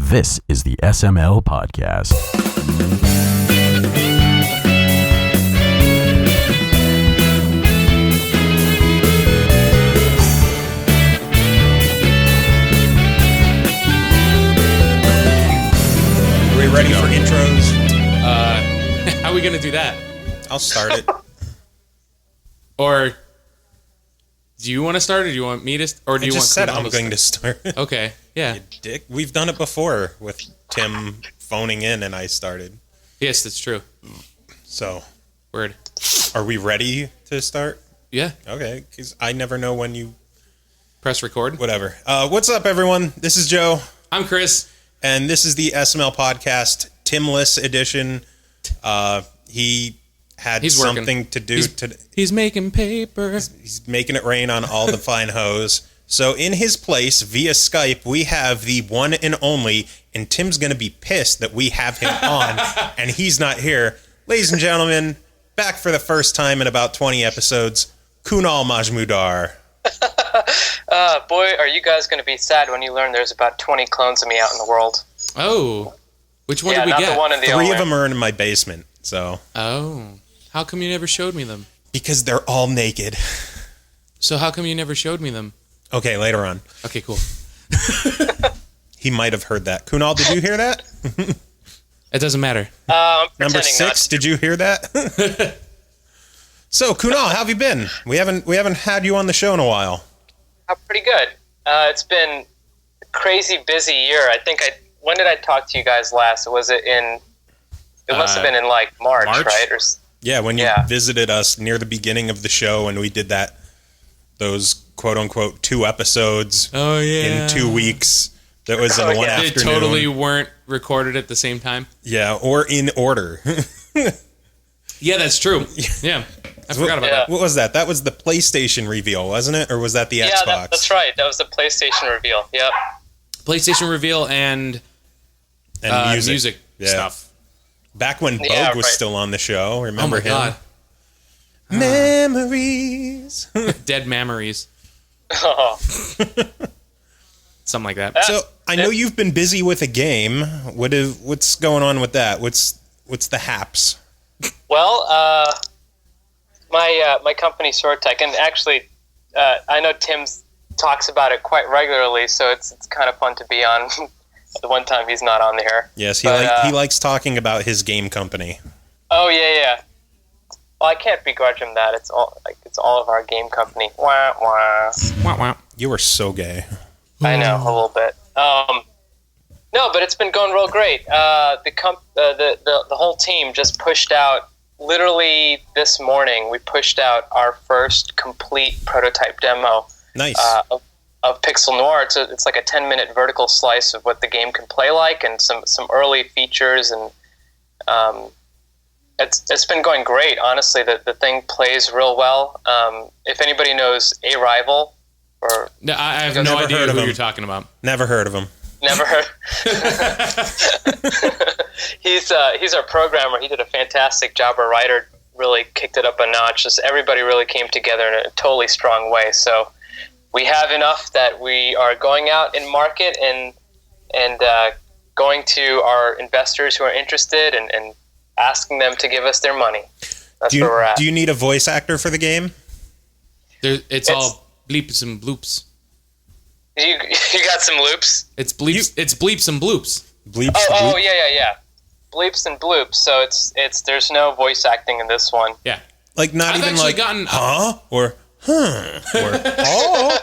This is the SML podcast. Are we ready for intros? How are we going to do that? I'll start it. Or do you want to start, or do you want me to? Or do you I just want said I'm going to start. Okay, yeah. You dick. We've done it before with Tim phoning in and I started. Yes, that's true. So, Word. are we ready to start? Yeah. Okay, because I never know when you... Press record. Whatever. What's up, everyone? This is Joe. I'm Chris. And this is the SML podcast, Timless edition. He had He's something working. to do today. He's making paper. He's making it rain on all the fine hoes. So in his place, via Skype, we have the one and only, and Tim's going to be pissed that we have him on, and he's not here. Ladies and gentlemen, back for the first time in about 20 episodes, Kunal Majmudar. Boy, are you guys going to be sad when you learn there's about 20 clones of me out in the world. Oh. Which one did we not get? the one and the Three only. of them are in my basement, so... Oh. How come you never showed me them? Because they're all naked. So how come you never showed me them? Okay, later on. Okay, cool. He might have heard that. Kunal, did you hear that? It doesn't matter. I'm Number pretending not 6, did you hear that? So, Kunal, how have you been? We haven't had you on the show in a while. Pretty good. It's been a crazy busy year. When did I talk to you guys last? It must have been in like March, right? Yeah, when you visited us near the beginning of the show and we did those quote-unquote 2 episodes in 2 weeks. That was in one afternoon. They totally weren't recorded at the same time? Yeah, or in order. Yeah, that's true. Yeah, I forgot about that. What was that? That was the PlayStation reveal, wasn't it? Or was that the Xbox? Yeah, that's right. That was the PlayStation reveal. Yep. PlayStation reveal and music stuff. Back when Bogue was still on the show. Remember him? God. Memories. Dead memories. Oh. Something like that. So I know you've been busy with a game. What's going on with that? What's the haps? Well, my company SwordTech, and actually, I know Tim talks about it quite regularly, so it's kind of fun to be on. The one time he's not on there. Yes, he likes talking about his game company. Oh yeah. Well, I can't begrudge him that. It's all of our game company. Wah wah. Wah, wah. You are so gay. I know, a little bit. No, but it's been going real great. The whole team just pushed out. Literally this morning, we pushed out our first complete prototype demo. Nice. Of Pixel Noir. It's like a 10-minute vertical slice of what the game can play like, and some early features, and it's been going great. Honestly, the thing plays real well. If anybody knows A Rival, or no, I have no idea who you're talking about. Never heard of him. Never heard. He's our programmer. He did a fantastic job. Our writer really kicked it up a notch. Just everybody really came together in a totally strong way. So we have enough that we are going out in market and going to our investors who are interested and asking them to give us their money. That's where we're at. Do you need a voice actor for the game? It's all bleeps and bloops. You got some loops? It's bleeps. It's bleeps and bloops. Bleeps. Oh, yeah. Bleeps and bloops. So it's there's no voice acting in this one. Yeah. Like not I've even actually like gotten, huh or huh or oh.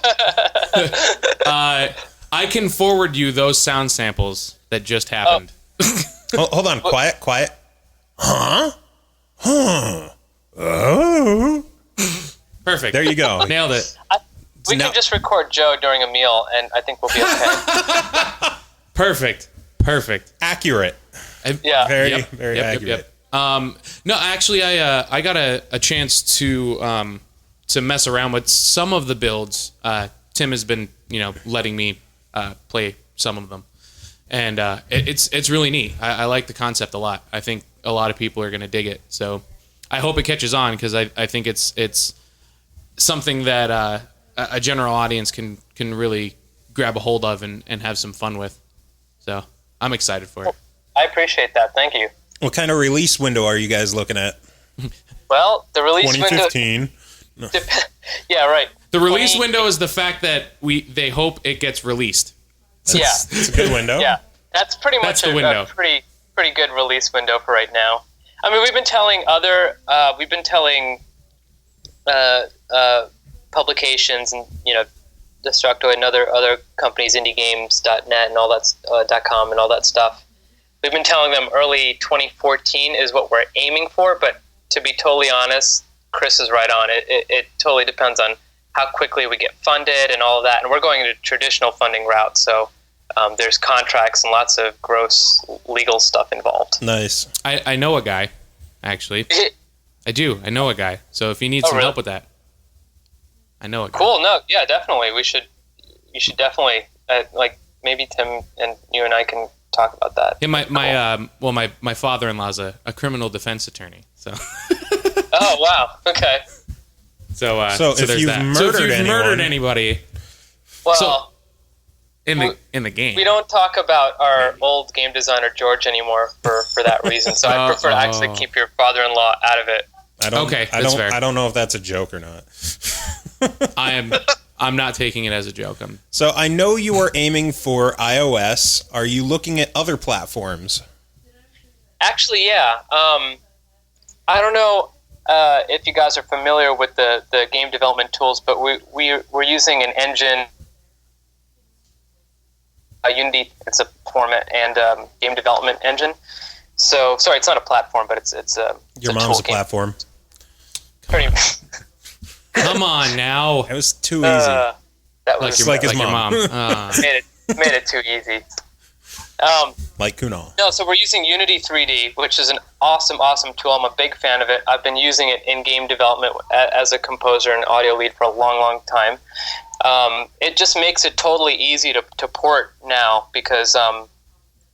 I can forward you those sound samples that just happened. Hold on, quiet. Huh? Oh. Perfect. There you go. Nailed it. We can just record Joe during a meal, and I think we'll be okay. Perfect. Accurate. Yeah. Very accurate. No, actually, I got a chance to mess around with some of the builds. Tim has been, letting me play some of them, and it's really neat. I like the concept a lot. I think a lot of people are going to dig it. So I hope it catches on, because I think it's something that a general audience can really grab a hold of and have some fun with. So I'm excited for it. I appreciate that. Thank you. What kind of release window are you guys looking at? Well, the release 2015. window. Yeah, right. The release window is the fact that they hope it gets released. Yeah, It's a good window. yeah. That's pretty much the window. a pretty good release window for right now. I mean, we've been telling publications and Destructoid and other companies, IndieGames.net and all that .com and all that stuff. We've been telling them early 2014 is what we're aiming for, but to be totally honest, Chris is right on. It totally depends on how quickly we get funded and all of that, and we're going into traditional funding route, so there's contracts and lots of gross legal stuff involved. Nice. I know a guy, actually. I do. I know a guy. So if you need some help with that, I know a guy. Cool. No, yeah, definitely. You should definitely maybe Tim and you and I can talk about that. Yeah, my father-in-law's a criminal defense attorney. So. Oh wow. Okay. So if you've murdered anybody, well, in the game, we don't talk about our old game designer George anymore for that reason. So I prefer to actually keep your father-in-law out of it. That's fair. I don't know if that's a joke or not. I'm not taking it as a joke. So I know you are aiming for iOS. Are you looking at other platforms? Actually, yeah. I don't know if you guys are familiar with the game development tools, but we're using an engine, Unity. It's a format and game development engine. So sorry, it's not a platform, but it's your mom's a platform. Pretty. Come on now. It was too easy. That was like his your mom. made it too easy. Like Kunal. No, so we're using Unity 3D, which is an awesome tool. I'm a big fan of it. I've been using it in game development as a composer and audio lead for a long time. It just makes it totally easy to port now because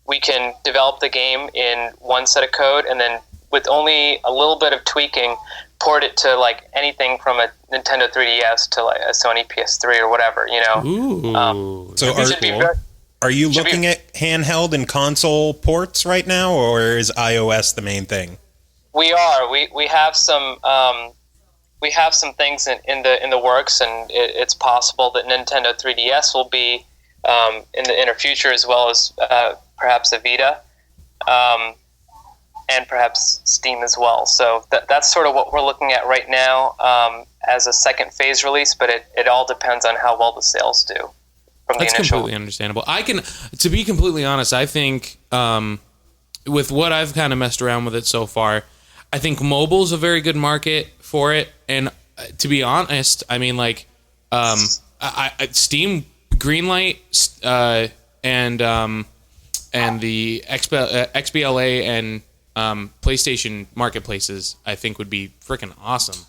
we can develop the game in one set of code and then with only a little bit of tweaking, port it to like anything from a Nintendo 3DS to like a Sony PS3 or whatever, Ooh. So are you looking at handheld and console ports right now, or is iOS the main thing? We are. We have some things in the works, and it's possible that Nintendo 3DS will be in the inner future, as well as perhaps a Vita, and perhaps Steam as well. So that's sort of what we're looking at right now as a second phase release, but it all depends on how well the sales do. That's completely understandable. To be completely honest, I think with what I've kind of messed around with it so far, I think mobile's a very good market for it. And to be honest, I mean, like, Steam Greenlight and the XBLA and PlayStation marketplaces, I think would be freaking awesome.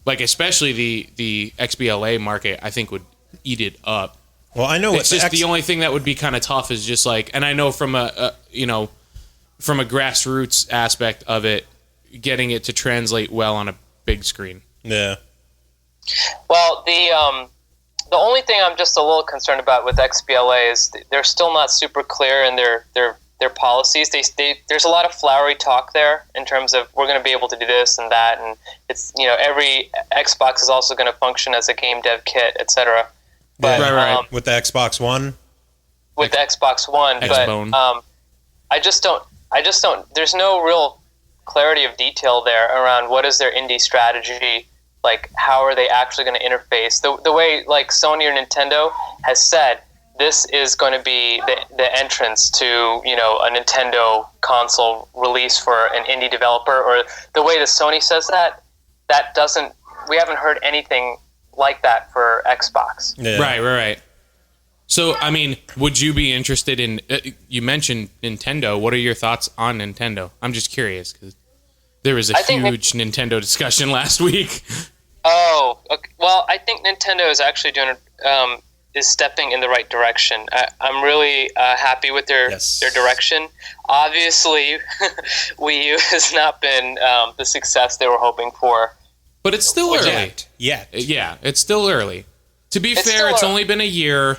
Like especially the XBLA market, I think would eat it up. Well, I know it's just the only thing that would be kind of tough is just like, and I know from a grassroots aspect of it, getting it to translate well on a big screen. Yeah. Well, the only thing I'm just a little concerned about with XBLA is they're still not super clear in their policies. There's a lot of flowery talk there in terms of we're going to be able to do this and that, and it's every Xbox is also going to function as a game dev kit, etc. But, right. With the Xbox One. With the Xbox One, Xbone. but I just don't. There's no real clarity of detail there around what is their indie strategy. Like, how are they actually going to interface? The way, like, Sony or Nintendo has said, this is going to be the entrance to, a Nintendo console release for an indie developer, or the way that Sony says that doesn't, we haven't heard anything like that for Xbox. Yeah. Right. So, I mean, would you be interested in, you mentioned Nintendo. What are your thoughts on Nintendo? I'm just curious, because there was a huge Nintendo discussion last week. Oh, okay. Well, I think Nintendo is actually is stepping in the right direction. I'm really happy with their direction. Obviously, Wii U has not been the success they were hoping for. But it's still early. Yeah, it's still early. To be fair, it's only been a year,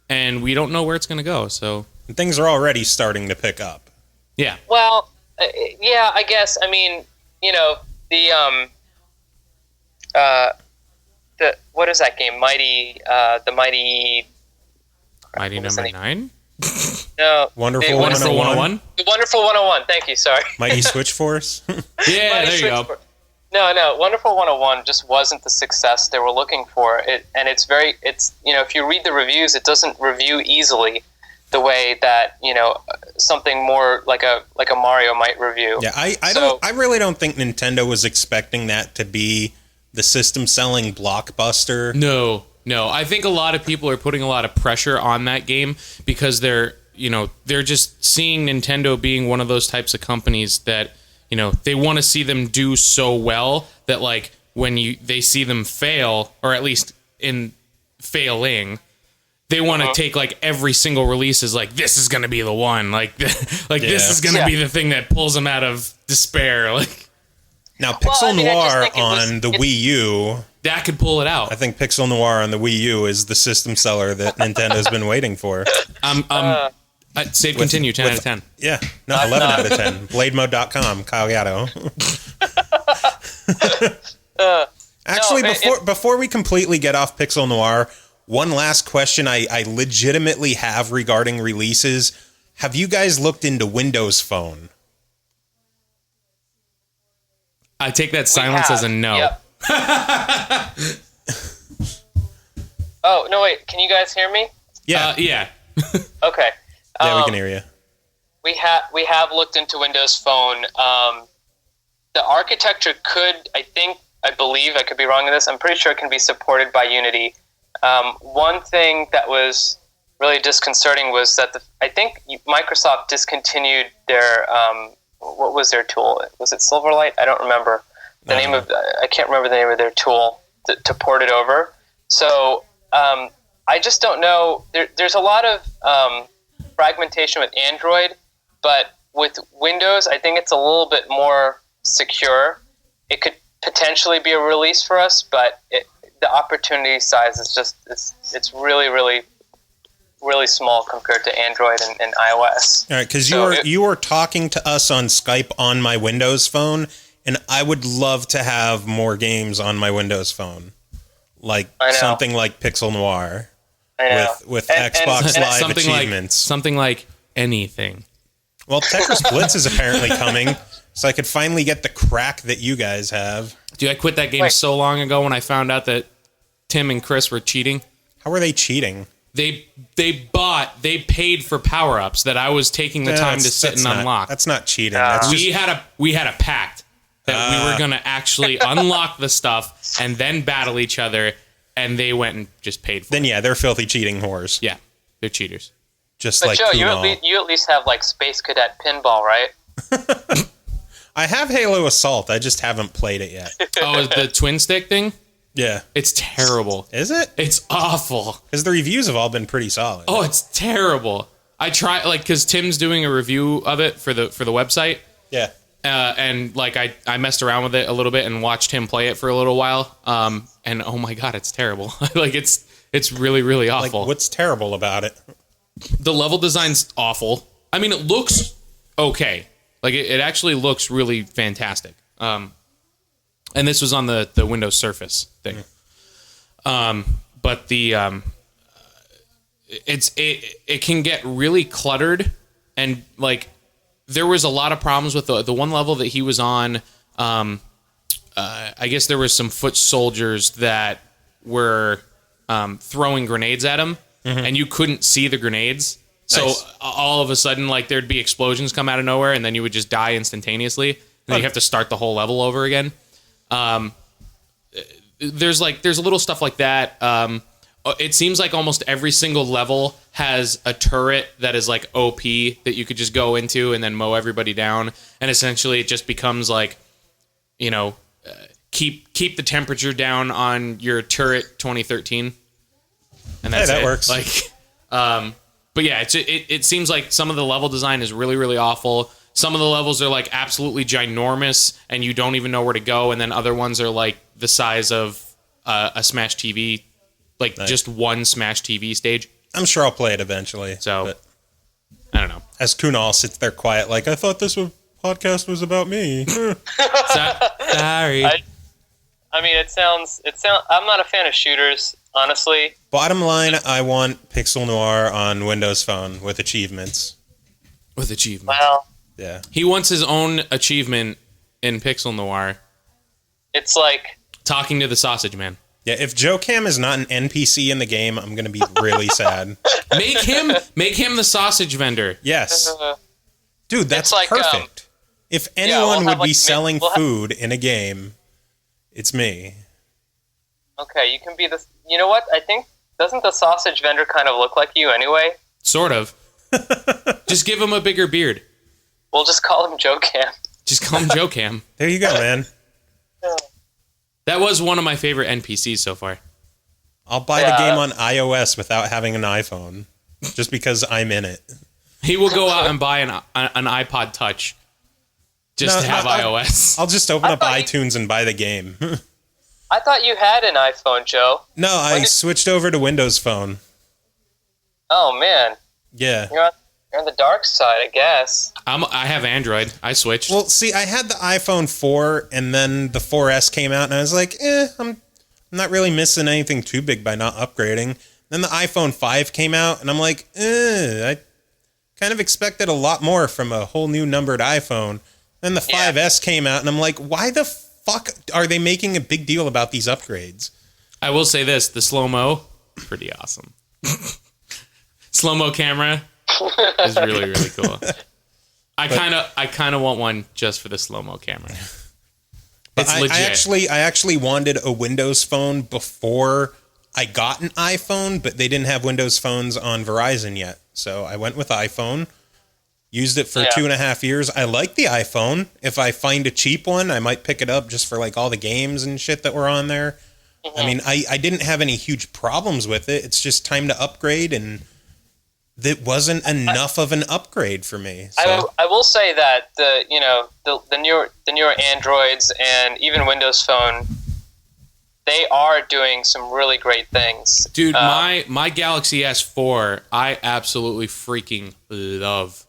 and we don't know where it's going to go. So And things are already starting to pick up. Yeah. Well, yeah, I guess. I mean, the what is that game? Mighty Number 9? No. Wonderful 101? The Wonderful 101. Thank you. Sorry. Mighty Switch Force. Yeah, Mighty there you Switch go. Force. No, Wonderful 101 just wasn't the success they were looking for. And it's if you read the reviews, it doesn't review easily the way that, something more like a Mario might review. Yeah, I really don't think Nintendo was expecting that to be the system selling blockbuster. No. I think a lot of people are putting a lot of pressure on that game because they're just seeing Nintendo being one of those types of companies that, they want to see them do so well that, like, when they see them fail, or at least in failing, they want to take, like, every single release as, like, this is going to be the one. Like, this is going to be the thing that pulls them out of despair. Like, now, Pixel Noir on the Wii U... That could pull it out. I think Pixel Noir on the Wii U is the system seller that Nintendo's been waiting for. Save continue, 10 out of 10. Yeah. No, 11 out of 10. BladeMode.com, Kyle Gatto. Actually, before we completely get off Pixel Noir, one last question I legitimately have regarding releases. Have you guys looked into Windows Phone? I take that silence as a no. Yep. Oh, no, wait. Can you guys hear me? Yeah. Yeah. Okay. Yeah, we can hear you. We have looked into Windows Phone. The architecture could, I believe, I could be wrong in this, I'm pretty sure it can be supported by Unity. One thing that was really disconcerting was that I think Microsoft discontinued their, what was their tool? Was it Silverlight? I don't remember. I can't remember the name of their tool to port it over. So I just don't know. There's a lot of fragmentation with Android, but with Windows, I think it's a little bit more secure. It could potentially be a release for us, but the opportunity size is just it's really, really, really small compared to Android and iOS. All right, because you were talking to us on Skype on my Windows Phone, and I would love to have more games on my Windows Phone, like something like Pixel Noir, with Xbox Live achievements, something like anything. Well, Tetris Blitz is apparently coming, so I could finally get the crack that you guys have. Dude, I quit that game so long ago when I found out that Tim and Chris were cheating. How were they cheating? They paid for power-ups that I was taking the time to sit and unlock. That's not cheating. We had a pact that we were going to actually unlock the stuff and then battle each other, and they went and just paid for it. Then yeah, they're filthy cheating whores. Yeah, they're cheaters. Just but like Joe, Kunal. you at least have like Space Cadet Pinball, right? I have Halo Assault. I just haven't played it yet. Oh, the twin stick thing? Yeah. It's terrible. Is it? It's awful. Because the reviews have all been pretty solid. Oh, it's terrible. I try because Tim's doing a review of it for the website. Yeah. And like I messed around with it a little bit and watched him play it for a little while. And oh my god, it's terrible. Like it's really, really awful. Like, what's terrible about it? The level design's awful. I mean, it looks okay. Like it actually looks really fantastic. And this was on the Windows Surface thing. But the it can get really cluttered, and like there was a lot of problems with the one level that he was on. I guess there was some foot soldiers that were throwing grenades at him, and you couldn't see the grenades. So all of a sudden, like there'd be explosions come out of nowhere, and then you would just die instantaneously, and then you have to start the whole level over again. There's a little stuff like that. It seems like almost every single level has a turret that is like OP that you could just go into and then mow everybody down, and essentially it just becomes like, keep the temperature down on your turret 2013, and that's that it. Works. Like, but yeah, it seems like some of the level design is really, really awful. Some of the levels are like absolutely ginormous and you don't even know where to go. And then other ones are like the size of a Smash TV, like just one Smash TV stage. I'm sure I'll play it eventually. So, As Kunal sits there quiet, like, I thought this podcast was about me. Sorry. I mean, it sounds. I'm not a fan of shooters, honestly. Bottom line, I want Pixel Noir on Windows Phone with achievements. With achievements. Well, Yeah. He wants his own achievement in Pixel Noir. it's like Talking to the sausage man. Yeah, if Joe Cam is not an NPC in the game, I'm going to be really sad. Make him the sausage vendor. Yes. Dude, that's It's like, perfect. If we'll anyone have, would be like, selling we'll have- food in a game, it's me. okay, you can be the. You know what? I think doesn't the sausage vendor kind of look like you anyway? Sort of. Just give him a bigger beard. We'll just call him Joe Cam. Just call him Joe Cam. There you go, man. That was one of my favorite NPCs so far. I'll buy the game on iOS without having an iPhone, just because I'm in it. He will go out and buy an iPod Touch just to have iOS. I'll just open up thought you- iTunes and buy the game. I thought you had an iPhone, Joe. No, I switched over to Windows Phone. Oh man, Yeah. you're on the dark side, I guess. I have Android. I switched. Well, see, I had the iPhone 4, and then the 4S came out, and I was like, I'm not really missing anything too big by not upgrading. Then the iPhone 5 came out, and I'm like, I kind of expected a lot more from a whole new numbered iPhone. Then the 5S came out, and I'm like, why the fuck are they making a big deal about these upgrades? I will say this: the slow-mo, pretty awesome. Slow-mo camera is really, really cool. I kind of want one just for the slow-mo camera. It's legit. I actually wanted a Windows Phone before I got an iPhone, but they didn't have Windows Phones on Verizon yet. So I went with iPhone, used it for 2.5 years. I like the iPhone. If I find a cheap one, I might pick it up just for like all the games and shit that were on there. I mean, I didn't have any huge problems with it. It's just time to upgrade, and that wasn't enough of an upgrade for me. So. I will say that the newer Androids and even Windows Phone, they are doing some really great things. Dude, my Galaxy S4, I absolutely freaking love.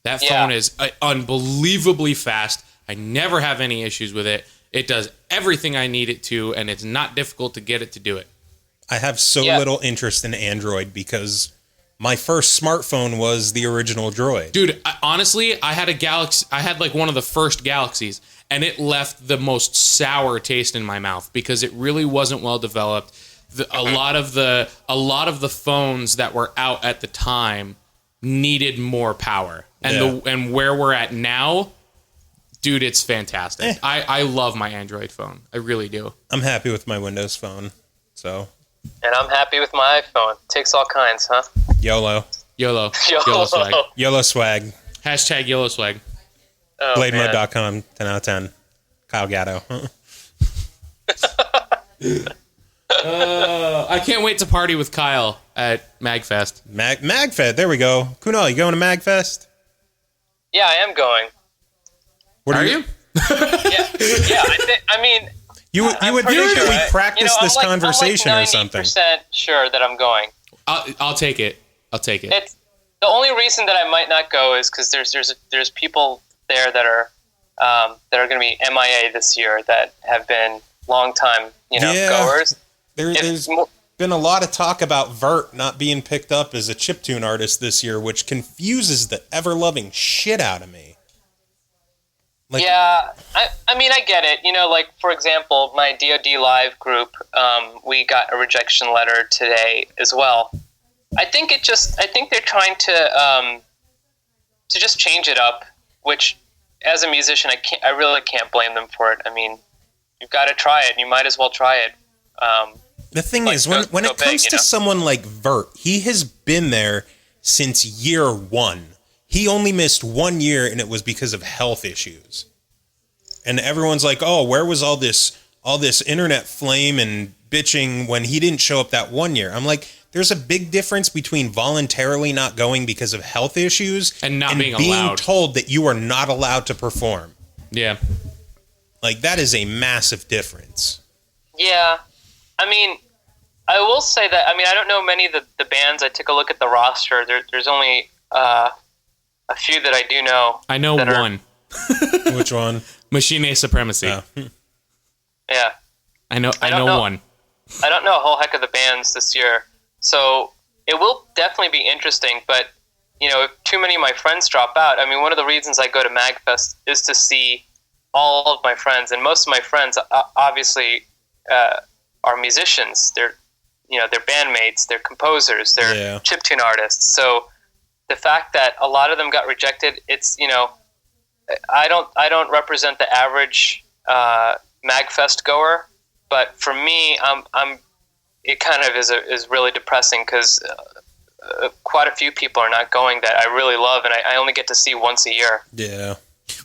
That phone is unbelievably fast. I never have any issues with it. It does everything I need it to, and it's not difficult to get it to do it. I have so little interest in Android because my first smartphone was the original Droid. Dude, honestly, I had a Galaxy. I had like one of the first Galaxies, and it left the most sour taste in my mouth because it really wasn't well developed. A lot of the phones that were out at the time needed more power, and where we're at now, dude, it's fantastic. I love my Android phone. I really do. I'm happy with my Windows Phone. So. And I'm happy with my iPhone. Takes all kinds, huh? YOLO. YOLO. YOLO swag. YOLO swag. Hashtag YOLO swag. Oh, BladeMode.com, 10 out of 10. Kyle Gatto. I can't wait to party with Kyle at MAGFest. MAGFest, there we go. Kunal, you going to MAGFest? Yeah, I am going. What Are you? Yeah. I mean, You would think that we practice this conversation or something. I'm like 90% sure that I'm going. I'll take it. I'll take it. It's the only reason that I might not go is because there's people there that are going to be MIA this year that have been long time goers. There's been a lot of talk about Vert not being picked up as a chiptune artist this year, which confuses the ever-loving shit out of me. Yeah, I mean, I get it. Like, for example, my DoD Live group, we got a rejection letter today as well. I think they're trying to just change it up, which, as a musician, I really can't blame them for it. I mean, you've got to try it. You might as well try it. The thing is, when it comes to someone like Vert, he has been there since year one. He only missed 1 year, and it was because of health issues. And everyone's like, "Oh, where was all this internet flame and bitching when he didn't show up that 1 year?" I'm like, there's a big difference between voluntarily not going because of health issues and being allowed. Told that you are not allowed to perform. Yeah, like that is a massive difference. Yeah, I mean, I will say that. I mean, I don't know many of the bands. I took a look at the roster. There's only a few that I do know. I know one. Which one? Machine Supremacy. Oh. Yeah. I know one. I don't know a whole heck of the bands this year, so it will definitely be interesting. But if too many of my friends drop out, I mean, one of the reasons I go to MAGFest is to see all of my friends, and most of my friends obviously are musicians. They're bandmates, they're composers, they're chiptune artists. So the fact that a lot of them got rejected, it's I don't represent the average MAGFest goer, but for me, it kind of is really depressing because quite a few people are not going that I really love, and I only get to see once a year. Yeah.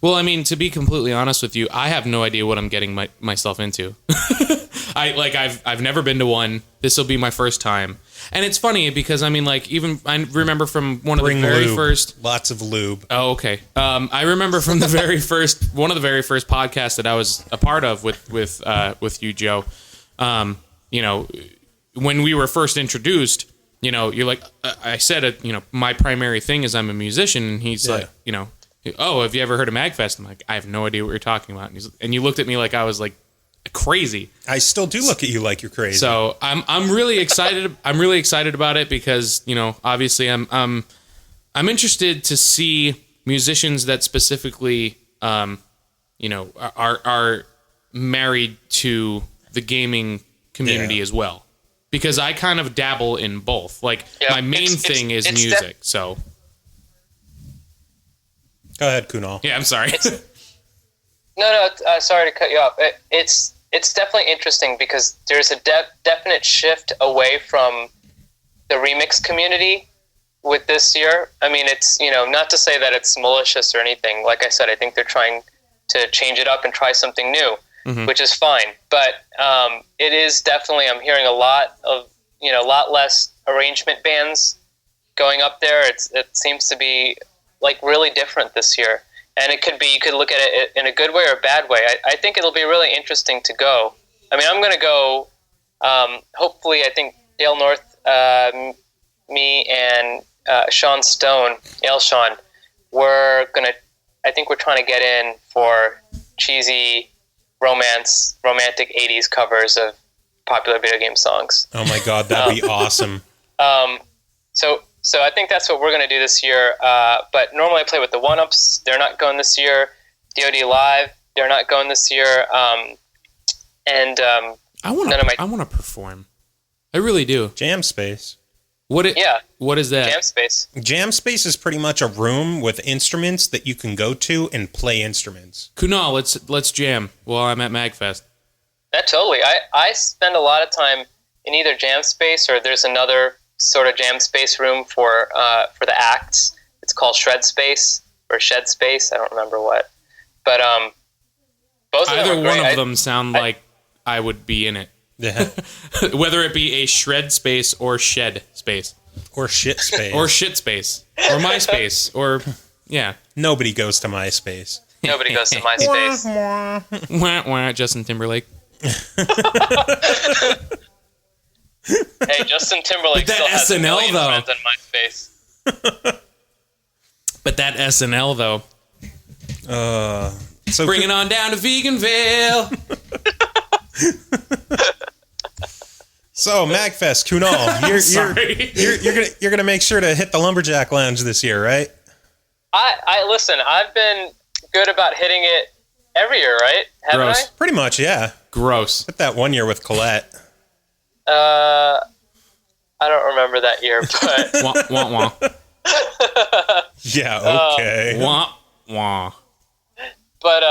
Well, I mean, to be completely honest with you, I have no idea what I'm getting myself into. I've never been to one. This will be my first time. And it's funny because, I mean, like, even I remember from one of the very first... Lots of lube. Oh, okay. I remember from one of the very first podcasts that I was a part of with you, Joe. When we were first introduced, you're like, I said, my primary thing is I'm a musician. And he's like, oh, have you ever heard of MAGFest? I'm like, I have no idea what you're talking about. And you looked at me like I was like crazy. I still do look at you like you're crazy. So I'm really excited. I'm really excited about it because obviously I'm interested to see musicians that specifically are married to the gaming community as well, because I kind of dabble in both. Like my main thing is music. So go ahead, Kunal. Yeah, I'm sorry. Sorry to cut you off. It's definitely interesting because there's a definite shift away from the remix community with this year. I mean, it's, not to say that it's malicious or anything. Like I said, I think they're trying to change it up and try something new, which is fine. But it is definitely, I'm hearing a lot less arrangement bands going up there. It seems to be like really different this year. And it could be, you could look at it in a good way or a bad way. I think it'll be really interesting to go. I mean, I'm going to go, hopefully, I think Dale North, me, and Sean Stone, Sean, I think we're trying to get in for cheesy romantic 80s covers of popular video game songs. Oh my God, that'd be awesome. So I think that's what we're going to do this year. But normally I play with the OneUps. They're not going this year. DoD Live, they're not going this year. I want to perform. I really do. Jam Space. What is that? Jam Space. Jam Space is pretty much a room with instruments that you can go to and play instruments. Kunal, let's jam while I'm at MAGFest. That totally. I spend a lot of time in either Jam Space or there's another sort of jam space room for the acts. It's called Shred Space or Shed Space. I don't remember what. But both of either them are great. one of them sound like I would be in it. Yeah. Whether it be a shred space or shed space. Or shit space. Or shit space. Or MySpace. Or, yeah. Nobody goes to MySpace. Nobody goes to MySpace. Wah, wah, Justin Timberlake. Hey, Justin Timberlake still has SNL, a million though. friends on MySpace. But that SNL, though. So Bring it on down to Veganville. So MAGFest, Kunal, you're gonna make sure to hit the Lumberjack Lounge this year, right? I listen. I've been good about hitting it every year, right? Haven't Gross. I? Pretty much, yeah. Gross. Hit that 1 year with Colette. I don't remember that year, but Wah, wah, wah. Yeah, okay. Wah, wah. but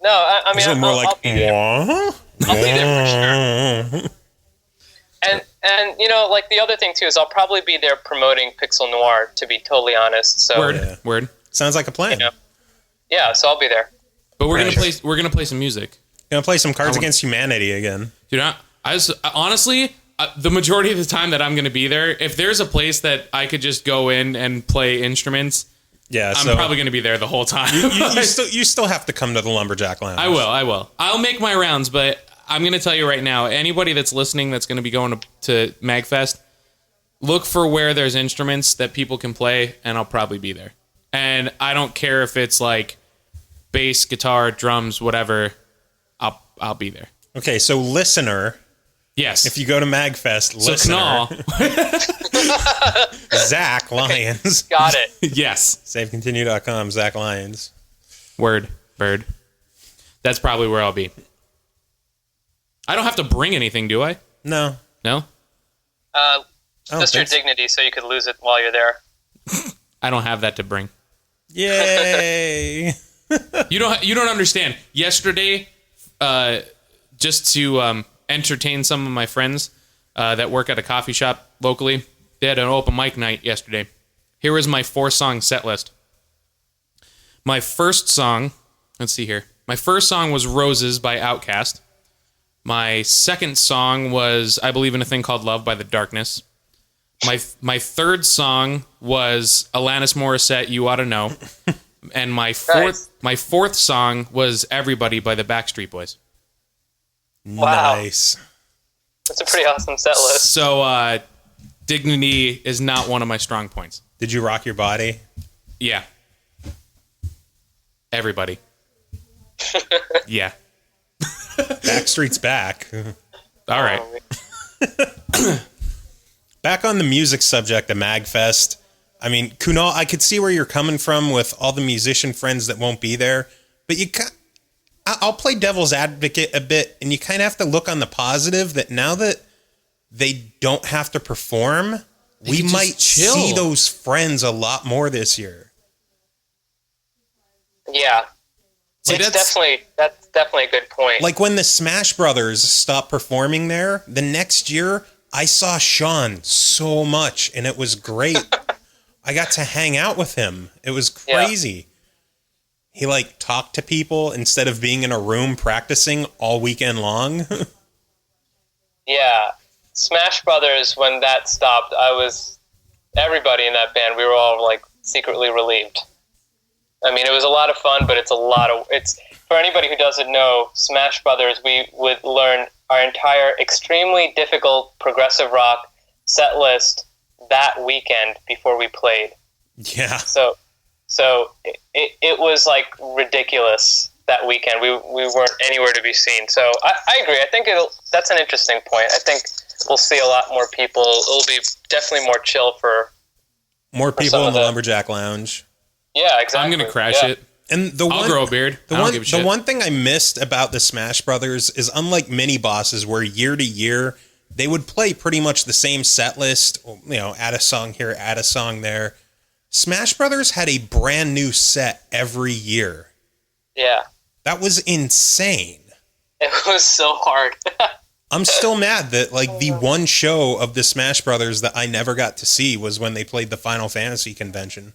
no, I mean, Is it more like I'll be there. wah? I'll be there for sure. And like the other thing too is I'll probably be there promoting Pixel Noir, to be totally honest. So Word. Sounds like a plan. Yeah, so I'll be there. But we're gonna play some music. Gonna play some Cards Against Humanity again. Dude, honestly, the majority of the time that I'm going to be there, if there's a place that I could just go in and play instruments, Yeah, I'm probably going to be there the whole time. you still have to come to the Lumberjack Lounge. I will. I'll make my rounds, but I'm going to tell you right now, anybody that's listening that's going to be going to MAGFest, look for where there's instruments that people can play, and I'll probably be there. And I don't care if it's like bass, guitar, drums, whatever. I'll be there. Okay, so listener, Yes. if you go to MAGFest, so listener, Kunal. Zach Lyons. Got it. Yes. SaveContinue.com, Zach Lyons. Word, bird. That's probably where I'll be. I don't have to bring anything, do I? No. No? Just your dignity, so you could lose it while you're there. I don't have that to bring. Yay. You don't understand. Yesterday, just to entertain some of my friends that work at a coffee shop locally, they had an open mic night yesterday. Here was my 4-song set list. My first song, let's see here. My first song was Roses by Outkast. My second song was I Believe in a Thing Called Love by The Darkness. My third song was Alanis Morissette, You Oughta Know. And my fourth song was Everybody by the Backstreet Boys. Wow. Nice. That's a pretty awesome set list. So dignity is not one of my strong points. Did you rock your body? Yeah. Everybody. Yeah. Backstreet's back. All right. Back on the music subject of MAGFest. I mean, Kunal, I could see where you're coming from with all the musician friends that won't be there, but I'll play devil's advocate a bit, and you kind of have to look on the positive that now that they don't have to perform, we might see those friends a lot more this year. Yeah. See, that's definitely a good point. Like when the Smash Brothers stopped performing there, the next year I saw Sean so much, and it was great. I got to hang out with him. It was crazy. Yeah. He talked to people instead of being in a room practicing all weekend long. Yeah. Smash Brothers, when that stopped, everybody in that band, we were all secretly relieved. I mean, it was a lot of fun, but it's for anybody who doesn't know, Smash Brothers, we would learn our entire extremely difficult progressive rock set list that weekend before we played. Yeah. So it was ridiculous that weekend. We weren't anywhere to be seen. So I agree. I think that's an interesting point. I think we'll see a lot more people. It'll be definitely more chill for more people in the Lumberjack Lounge. Yeah, exactly. I'm gonna crash it. And I'll grow a beard. I don't give a shit. The one thing I missed about the Smash Brothers is, unlike mini bosses, where year to year they would play pretty much the same set list. Add a song here, add a song there. Smash Brothers had a brand new set every year. Yeah, that was insane. It was so hard. I'm still mad that the one show of the Smash Brothers that I never got to see was when they played the Final Fantasy convention.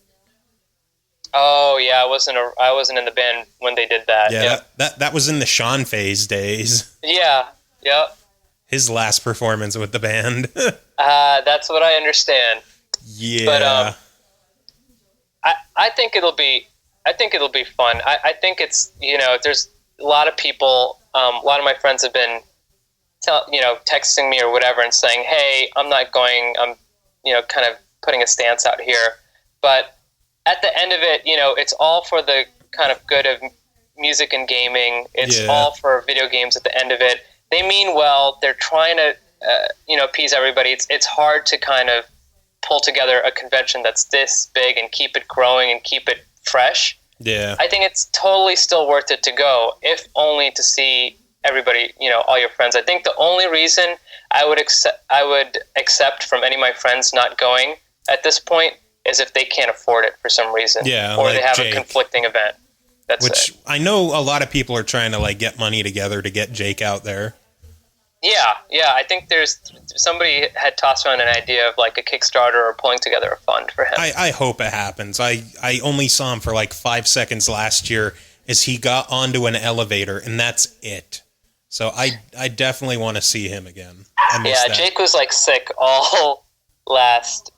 Oh yeah, I wasn't in the band when they did that. Yeah, that was in the Sean Phase days. Yeah, yep. His last performance with the band. That's what I understand. Yeah. But I think it'll be fun. I think it's there's a lot of people. A lot of my friends have been texting me or whatever and saying, hey, I'm not going. I'm kind of putting a stance out here, but at the end of it, it's all for the kind of good of music and gaming. It's all for video games at the end of it. They mean well. They're trying to, appease everybody. It's hard to kind of pull together a convention that's this big and keep it growing and keep it fresh. Yeah. I think it's totally still worth it to go, if only to see everybody, all your friends. I think the only reason I would accept from any of my friends not going at this point is if they can't afford it for some reason. Yeah, or they have Jake. A conflicting event. Which I know a lot of people are trying to get money together to get Jake out there. Yeah. I think somebody had tossed around an idea of a Kickstarter or pulling together a fund for him. I hope it happens. I only saw him for 5 seconds last year as he got onto an elevator, and that's it. So I definitely want to see him again. That. Jake was sick all last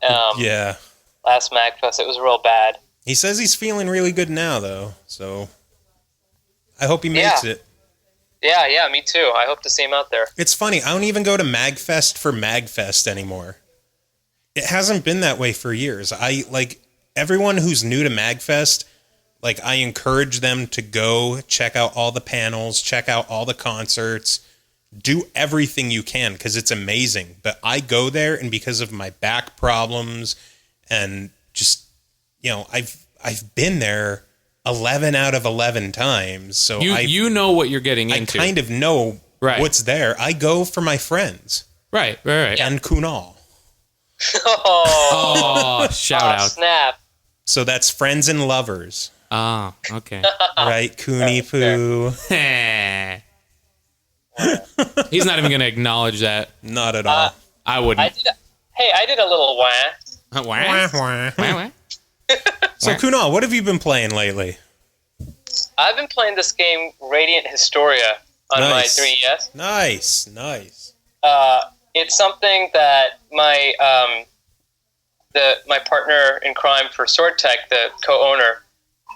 last MAGFest. It was real bad. He says he's feeling really good now, though. So I hope he makes it. Yeah, me too. I hope to see him out there. It's funny. I don't even go to MAGFest for MAGFest anymore. It hasn't been that way for years. everyone who's new to MAGFest, like, I encourage them to go check out all the panels, check out all the concerts, do everything you can because it's amazing. But I go there, and because of my back problems and just, you know, I've been there 11 out of 11 times. So you know what you're getting into. I kind of know what's there. I go for my friends. Right. And Kunal. Oh, shout out. Snap. So that's friends and lovers. Oh, okay. Right, Cooney Poo. He's not even going to acknowledge that. Not at all. I wouldn't. I did a little wah. Wah. So, Kunal, what have you been playing lately? I've been playing this game, Radiant Historia, on my 3DS. Nice. It's something that my my partner in crime for Sword Tech, the co-owner,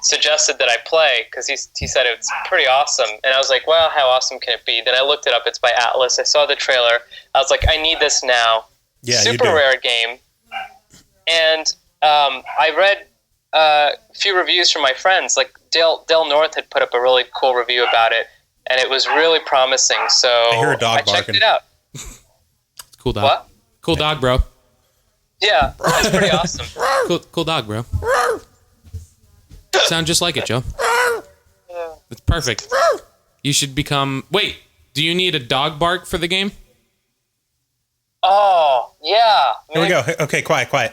suggested that I play because he said it's pretty awesome. And I was like, well, how awesome can it be? Then I looked it up. It's by Atlas. I saw the trailer. I was like, I need this now. Yeah, super rare game. And I read a few reviews from my friends. Like Dale North had put up a really cool review about it, and it was really promising. So I hear a dog checked barking. it out. Cool dog. What? Cool dog, bro. Yeah, it's pretty awesome. Cool dog, bro. Sound just like it, Joe. It's perfect. You should become... Wait, do you need a dog bark for the game? Oh, yeah. Here we go. Okay, quiet.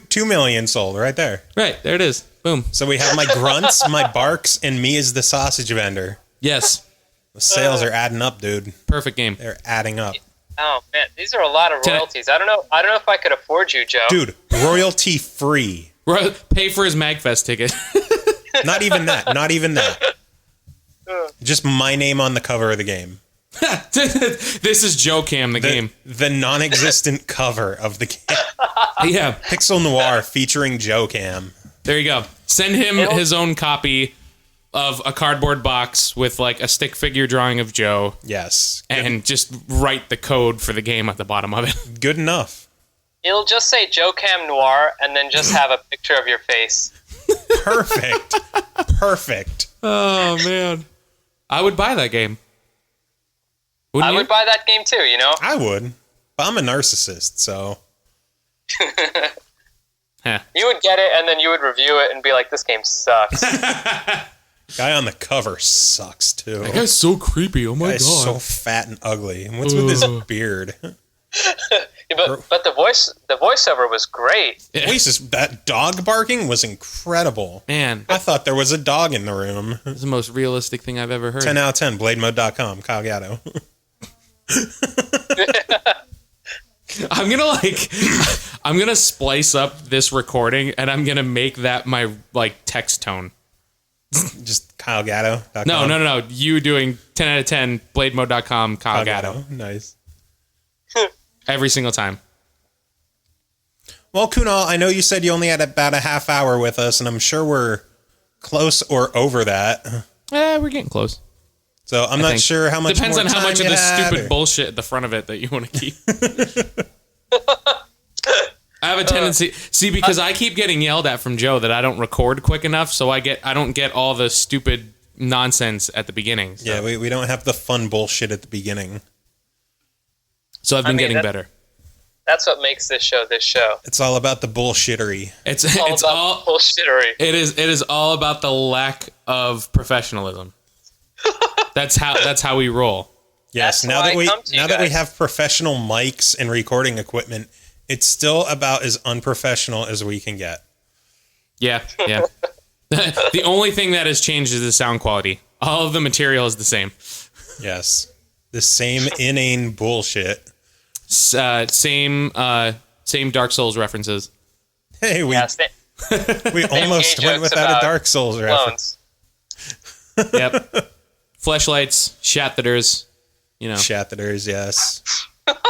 2 million sold right there. Right, there it is. Boom. So we have my grunts, my barks, and me as the sausage vendor. Yes. The sales are adding up, dude. Perfect game. They're adding up. Oh, man, these are a lot of royalties. I don't know if I could afford you, Joe. Dude, royalty free. Pay for his MAGFest ticket. Not even that. Just my name on the cover of the game. This is Joe Cam, the game. The non-existent cover of the game. Yeah. Pixel Noir featuring Joe Cam. There you go. Send him his own copy of a cardboard box with like a stick figure drawing of Joe. Yes. And just write the code for the game at the bottom of it. Good enough. It'll just say Joe Cam Noir and then just have a picture of your face. Perfect. Oh, man. I would buy that game. I would buy that game too, you know? I would. But I'm a narcissist, so... You would get it and then you would review it and be like, this game sucks. Guy on the cover sucks, too. That guy's so creepy. Oh, my God. Guy's so fat and ugly. And what's with his beard? But the voiceover was great. That dog barking was incredible. Man. I thought there was a dog in the room. It's the most realistic thing I've ever heard. 10 out of 10, blademode.com, Kyle Gatto. I'm gonna splice up this recording and I'm gonna make that my like text tone. Just KyleGatto.com. No. You doing 10 out of 10, blademode.com, Kyle Gatto. Nice. Every single time. Well, Kunal, I know you said you only had about a half hour with us, and I'm sure we're close or over that. We're getting close. So I'm not sure how much depends more on how time much of you the had, stupid bullshit at the front of it that you want to keep. I have a tendency, because I keep getting yelled at from Joe that I don't record quick enough, so I don't get all the stupid nonsense at the beginning. So. Yeah, we don't have the fun bullshit at the beginning. So I've been getting better. That's what makes this show. It's all about the bullshittery. It's all bullshittery. It is all about the lack of professionalism. That's how we roll. Yes, now that we have professional mics and recording equipment, it's still about as unprofessional as we can get. Yeah. The only thing that has changed is the sound quality. All of the material is the same. Yes. The same inane bullshit. Same Dark Souls references. Hey, we almost went without a Dark Souls reference. Yep. Fleshlights, Shatheters, Shatheters, yes.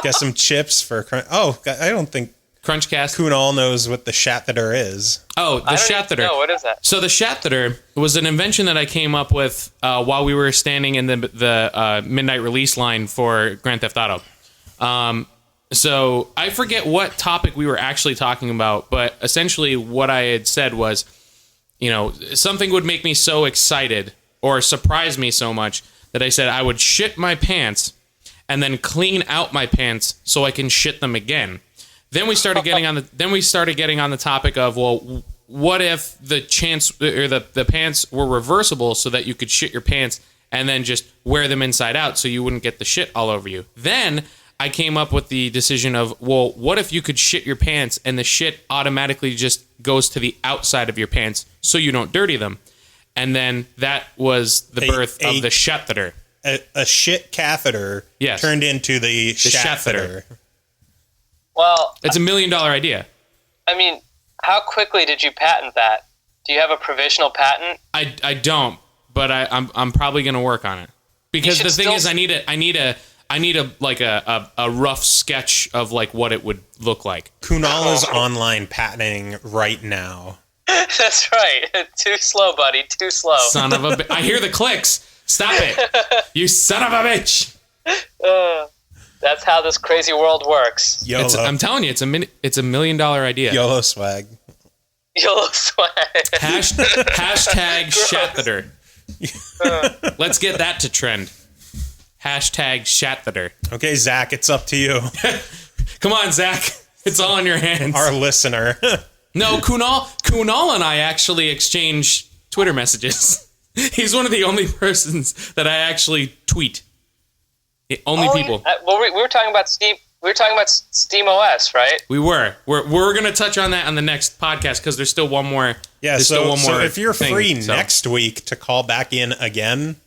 Get some chips for... I don't think Crunchcast. Kunal knows what the Shatheter is. Oh, the Shatheter. No, what is that? So the Shatheter was an invention that I came up with while we were standing in the midnight release line for Grand Theft Auto. So I forget what topic we were actually talking about, but essentially what I had said was, something would make me so excited or surprise me so much that I said I would shit my pants and then clean out my pants so I can shit them again. Then we started getting on the topic of, well, what if the pants were reversible so that you could shit your pants and then just wear them inside out so you wouldn't get the shit all over you. Then I came up with the decision of, well, what if you could shit your pants and the shit automatically just goes to the outside of your pants so you don't dirty them? And then that was the birth of the shatheter. A shit catheter turned into the shatheter. Well, it's $1 million idea. I mean, how quickly did you patent that? Do you have a provisional patent? I don't, but I'm probably going to work on it. Because the thing is, I need a rough sketch of like what it would look like. Kunal is online patenting right now. That's right. Too slow, buddy. Too slow. Son of a bitch. I hear the clicks. Stop it. You son of a bitch. That's how this crazy world works. YOLO. I'm telling you, it's $1 million idea. YOLO swag. YOLO swag. Hashtag shatheter. Let's get that to trend. Hashtag shatheter. Okay, Zach, it's up to you. Come on, Zach. It's all in your hands. Our listener. No, Kunal and I actually exchange Twitter messages. He's one of the only persons that I actually tweet. Only people. Well, we were talking about Steam. We were talking about Steam OS, right? We were. We're going to touch on that on the next podcast because there's still one more. Yeah. So if you're free next week to call back in again.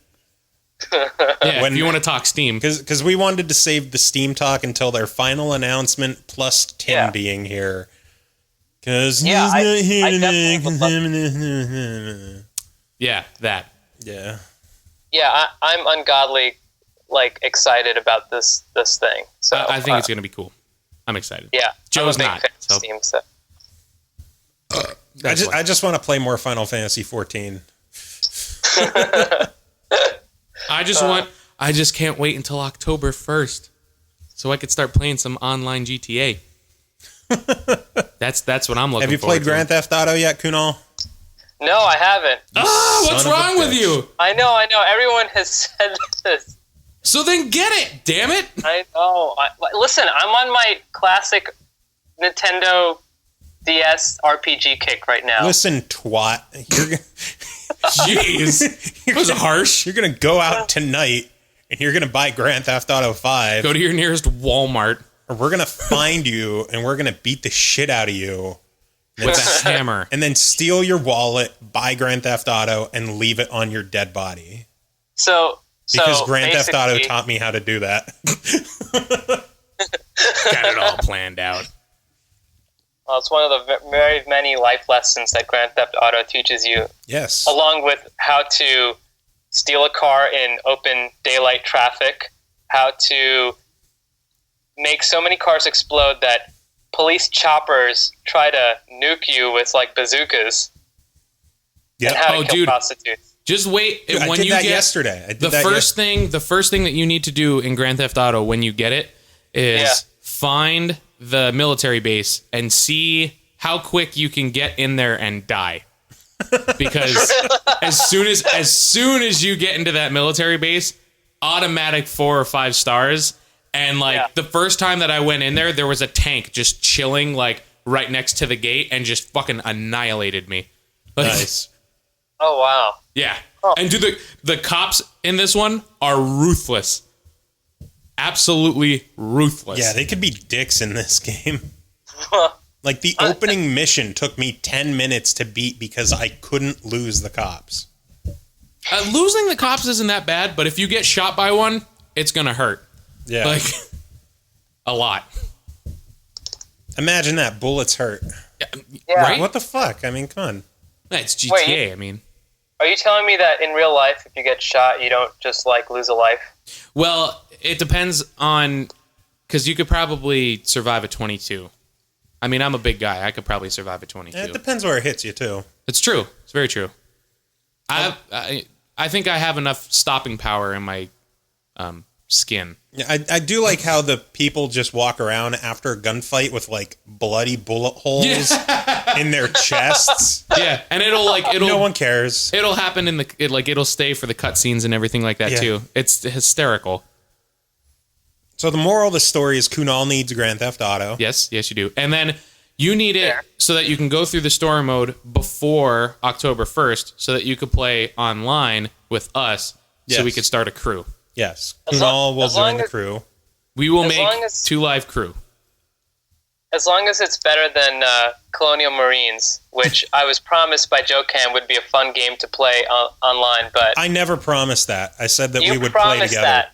If you want to talk Steam, because we wanted to save the Steam talk until their final announcement, plus Tim being here. Because he's not here today. Yeah, that. Yeah. Yeah, I'm ungodly, excited about this thing. So I think it's gonna be cool. I'm excited. Yeah, Joe's I'm a big not. fan of Steam, so. I just want to play more Final Fantasy 14. I just can't wait until October 1st so I could start playing some online GTA. That's what I'm looking for. Have you played Grand Theft Auto yet, Kunal? No, I haven't. What's wrong with you? I know. Everyone has said this. So then get it, damn it. I know. Listen, I'm on my classic Nintendo DS RPG kick right now. Listen, twat. Jeez. It was harsh. You're going to go out tonight and you're going to buy Grand Theft Auto 5. Go to your nearest Walmart. Or we're going to find you and we're going to beat the shit out of you. With a hammer. And then steal your wallet, buy Grand Theft Auto, and leave it on your dead body. Because Grand Theft Auto taught me how to do that. Got it all planned out. Well, it's one of the very many life lessons that Grand Theft Auto teaches you. Yes. Along with how to steal a car in open daylight traffic, how to make so many cars explode that police choppers try to nuke you with bazookas. Yeah. And how to kill prostitutes. Just wait. Dude, when I did you that get yesterday. The first thing that you need to do in Grand Theft Auto when you get it is find the military base and see how quick you can get in there and die. Because as soon as you get into that military base, automatic 4 or 5 stars. And the first time that I went in there was a tank just chilling right next to the gate and just fucking annihilated me. Nice. Oh wow. Yeah. Oh. And dude, the cops in this one are ruthless. Absolutely ruthless. Yeah, they could be dicks in this game. The opening mission took me 10 minutes to beat because I couldn't lose the cops. Losing the cops isn't that bad, but if you get shot by one, it's gonna hurt. Yeah. A lot. Imagine that. Bullets hurt. Yeah. Right? What the fuck? I mean, come on. It's GTA, Are you telling me that in real life, if you get shot, you don't just lose a life? Well, it depends on... Because you could probably survive a 22. I mean, I'm a big guy. I could probably survive a 22. It depends where it hits you, too. It's true. It's very true. I think I have enough stopping power in my skin. I do like how the people just walk around after a gunfight with like bloody bullet holes in their chests. Yeah, and it'll no one cares. It'll happen it'll stay for the cutscenes and everything like that too. It's hysterical. So the moral of the story is Kunal needs Grand Theft Auto. Yes, you do. And then you need it so that you can go through the story mode before October 1st so that you could play online with us so we could start a crew. Yes. Kunal will join the crew. We will make 2 live crew. As long as it's better than Colonial Marines, which I was promised by Joe Cam would be a fun game to play online, but... I never promised that. I said that we would play together. That.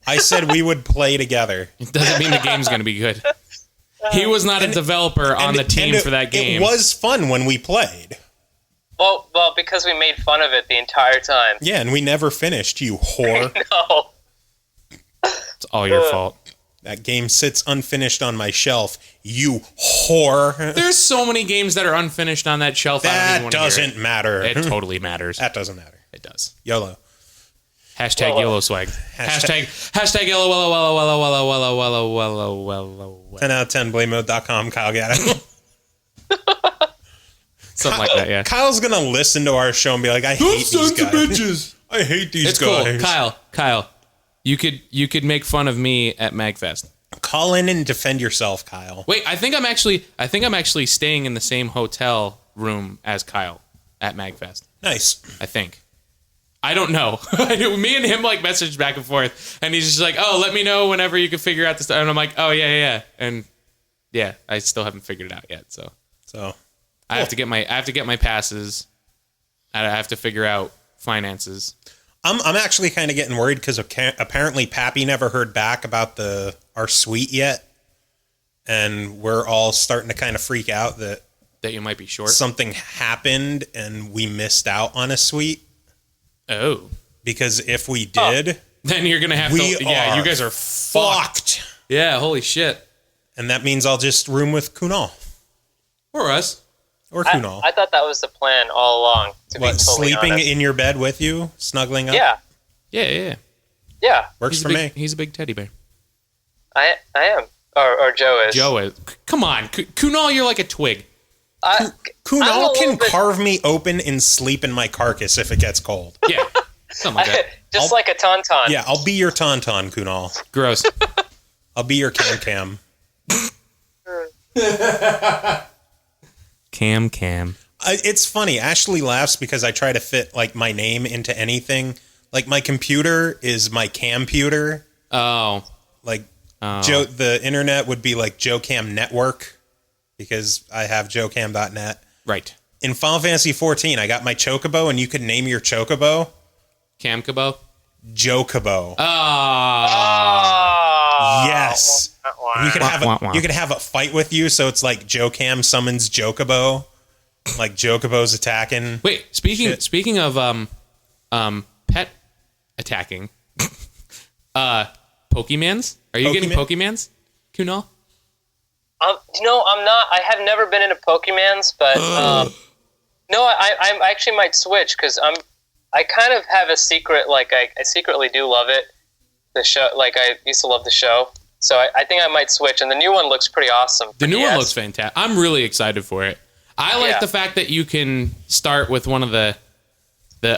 I said we would play together. It doesn't mean the game's going to be good. He was not a developer on the team for that game. It was fun when we played. Well, because we made fun of it the entire time. Yeah, and we never finished, you whore. No. It's all your fault. That game sits unfinished on my shelf, you whore. There's so many games that are unfinished on that shelf. That doesn't matter. It totally matters. That doesn't matter. It does. YOLO. Hashtag YOLO swag. Hashtag YOLO, wello, wello, wello, wello, wello, wello, wello, wello. 10 out of 10, blaymode.com, Kyle got it. Something like that, yeah. Kyle's going to listen to our show and be like, I hate these guys. Bitches. I hate these it's guys. Cool. Kyle, you could make fun of me at MAGFest. Call in and defend yourself, Kyle. Wait, I think I'm actually staying in the same hotel room as Kyle at MAGFest. Nice. I think. I don't know. Me and him like messaged back and forth, and he's just like, "Oh, let me know whenever you can figure out this." And I'm like, "Oh yeah," and yeah, I still haven't figured it out yet. So I have to get my passes. I have to figure out finances. I'm actually kind of getting worried because apparently Pappy never heard back about our suite yet, and we're all starting to kind of freak out that you might be short. Something happened and we missed out on a suite. Oh. Because if we did... Then you're going to have to... Yeah, you guys are fucked. Yeah, holy shit. And that means I'll just room with Kunal. Or us. Or Kunal. I thought that was the plan all along. Sleeping in your bed with you? Snuggling up? Yeah. Yeah. Works for me. He's a big teddy bear. I am. Or Joe is. Joe is. Come on. Kunal, you're like a twig. Kunal can carve me open and sleep in my carcass if it gets cold. Yeah, something like that. Just like a tauntaun. Yeah, I'll be your tauntaun, Kunal. Gross. I'll be your cam. Cam. It's funny. Ashley laughs because I try to fit like my name into anything. Like my computer is my camputer. Oh. Joe. The internet would be like Joe Cam Network. Because I have joecam.net. Right. In Final Fantasy 14, I got my Chocobo, and you could name your Chocobo. Camcobo? Jocobo. Oh. Yes. You could have a fight with you, so it's like Joe Cam summons Jocobo. Like Jocobo's attacking. Wait, speaking of pet attacking, Pokemans? Are you getting Pokemans, Kunal? I'm not. I have never been into Pokemans, but no, I actually might switch because I kind of have a secret. Like I secretly do love it. The show, like I used to love the show, so I think I might switch. And the new one looks pretty awesome. The new one looks fantastic. I'm really excited for it. I like the fact that you can start with one of the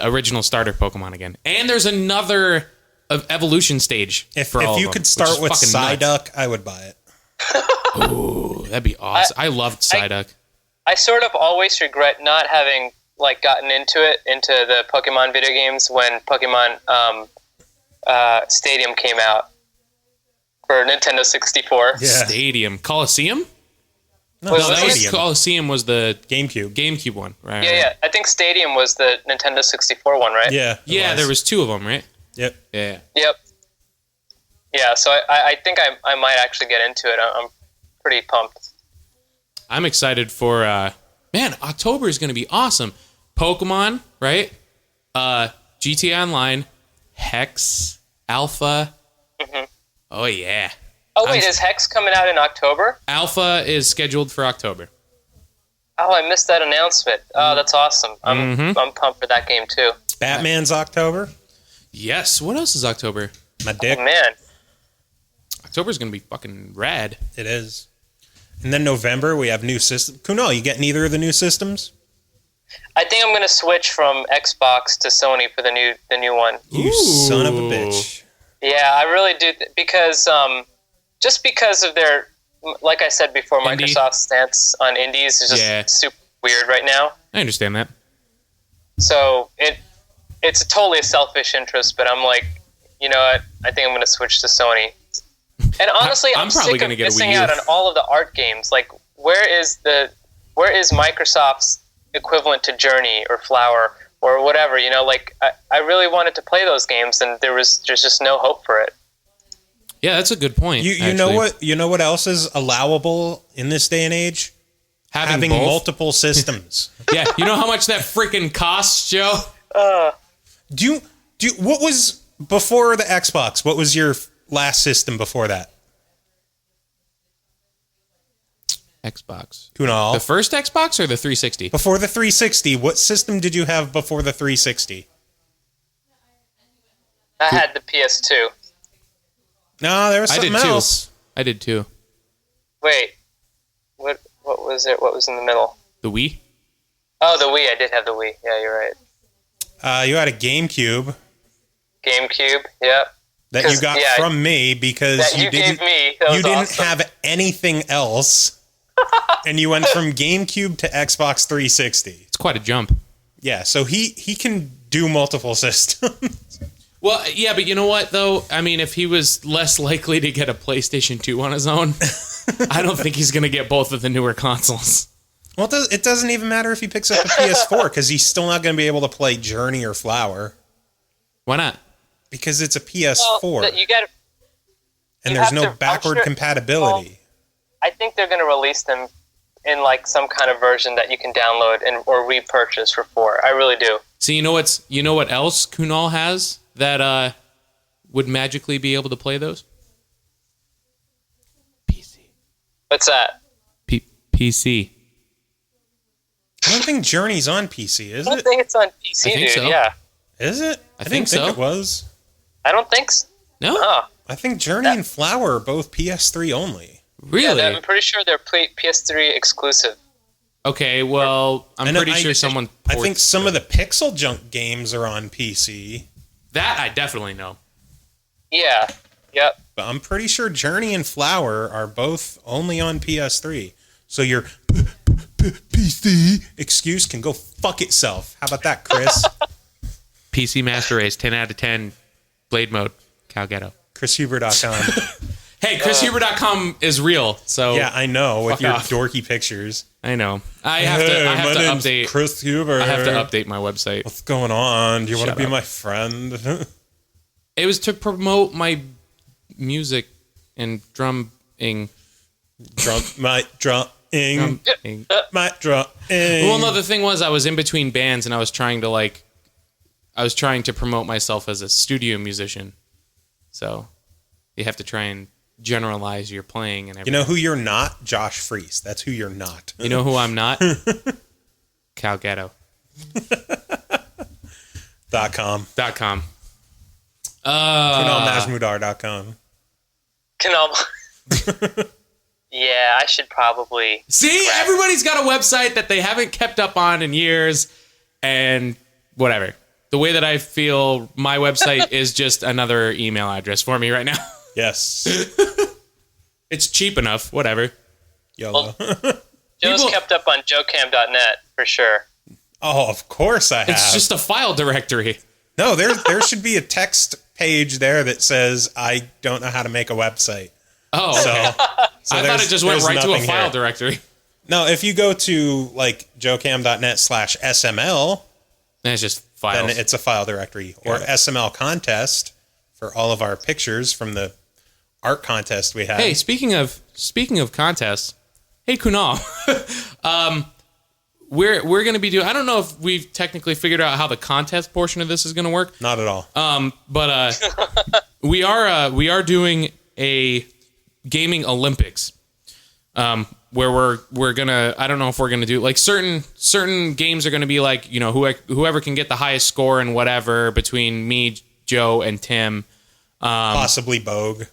original starter Pokemon again, and there's another evolution stage. If you could start with Psyduck, I would buy it. Ooh, that'd be awesome. I loved Psyduck. I sort of always regret not having gotten into the Pokemon video games when Pokemon Stadium came out for Nintendo 64. Yeah. Stadium. Coliseum? No, that was Coliseum was the GameCube one, right? Yeah. I think Stadium was the Nintendo 64 one, right? Yeah. There was 2 of them, right? Yep. Yeah. Yep. Yeah, so I think I might actually get into it. I'm pretty pumped. I'm excited for October is going to be awesome. Pokemon, right? GTA Online, Hex, Alpha. Mm-hmm. Oh yeah. Oh wait, is Hex coming out in October? Alpha is scheduled for October. Oh, I missed that announcement. Oh, that's awesome. I'm pumped for that game too. Batman's October. Yes. What else is October? My dick. Oh, man. October's gonna be fucking rad. It is. And then November, we have new systems. Kunal, you getting either of the new systems? I think I'm going to switch from Xbox to Sony for the new one. You son of a bitch. Yeah, I really do. Because, just because of their, like I said before, Microsoft's stance on indies is just super weird right now. I understand that. So it's totally a selfish interest, but I'm like, you know what? I think I'm going to switch to Sony. And honestly, I'm probably sick of gonna get a missing Wii U. out on all of the art games. Like, where is Microsoft's equivalent to Journey or Flower or whatever? You know, like I really wanted to play those games, and there's just no hope for it. Yeah, that's a good point. You know what? You know what else is allowable in this day and age? Having both? multiple systems. Yeah, you know how much that freaking costs, Joe? Do you? What was before the Xbox? What was your last system before that? Xbox. Kunal. The first Xbox or the 360? Before the 360, what system did you have before the 360? I had the PS2. No, there was something else. I did too. Wait, what was it? What was in the middle? The Wii? Oh, the Wii. I did have the Wii. Yeah, you're right. You had a GameCube. GameCube. Yep. That you got from me because you gave me. That was you didn't awesome. have anything else. And you went from GameCube to Xbox 360. It's quite a jump. Yeah, so he can do multiple systems. Well, yeah, but you know what, though? I mean, if he was less likely to get a PlayStation 2 on his own, I don't think he's going to get both of the newer consoles. Well, it doesn't even matter if he picks up a PS4 because he's still not going to be able to play Journey or Flower. Why not? Because it's a PS4. Well, and there's no backward compatibility. Well, I think they're going to release them in like some kind of version that you can download or repurchase for $4. I really do. So you know what else Kunal has that would magically be able to play those? PC. What's that? PC. I don't think Journey's on PC, is I don't it? think it's on PC, I think dude. so. Yeah. Is it? I didn't think so. it was. I don't think so. No? Oh. I think Journey and Flower are both PS3 only. Really? Yeah, I'm pretty sure they're PS3 exclusive. Okay, well, I'm pretty sure someone... I think some of the Pixel Junk games are on PC. That I definitely know. Yeah. Yep. But I'm pretty sure Journey and Flower are both only on PS3. So your PC excuse can go fuck itself. How about that, Chris? PC Master Race, 10 out of 10, Blade Mode, Calghetto. ChrisHuber.com. Hey, ChrisHuber.com is real, so... Yeah, I know, with Fuck your off. dorky pictures. I know. I have to update... Chris Huber. I have to update my website. What's going on? Do you want to Shut be up. my friend? It was to promote my music and drumming. My drumming. Drumming. My drumming. Well, no, the thing was I was in between bands and I was trying to promote myself as a studio musician. So you have to try and generalize your playing and everything. You know who you're not? Josh Freese. That's who you're not. You know who I'm not? Calghetto. .com. .com. KunalMajmudar.com. Yeah, I should probably... See, everybody's got a website that they haven't kept up on in years, and whatever. The way that I feel, my website is just another email address for me right now. Yes. It's cheap enough, whatever. YOLO. Joe's kept up on joecam.net, for sure. Oh, of course I have. It's just a file directory. No, there should be a text page there that says, I don't know how to make a website. Oh, So, okay. so I thought it just went there's right to a nothing file here. directory. No, if you go to like joecam.net/SML, That's just files. then it's a file directory. Or SML contest for all of our pictures from the art contest we had. Hey, speaking of contests, hey Kunal, we're going to be doing. I don't know if we've technically figured out how the contest portion of this is going to work. Not at all. But we are doing a gaming Olympics, where we're gonna. I don't know if we're gonna do like certain games are gonna be like, whoever can get the highest score and whatever between me, Joe, and Tim. Possibly Bogue.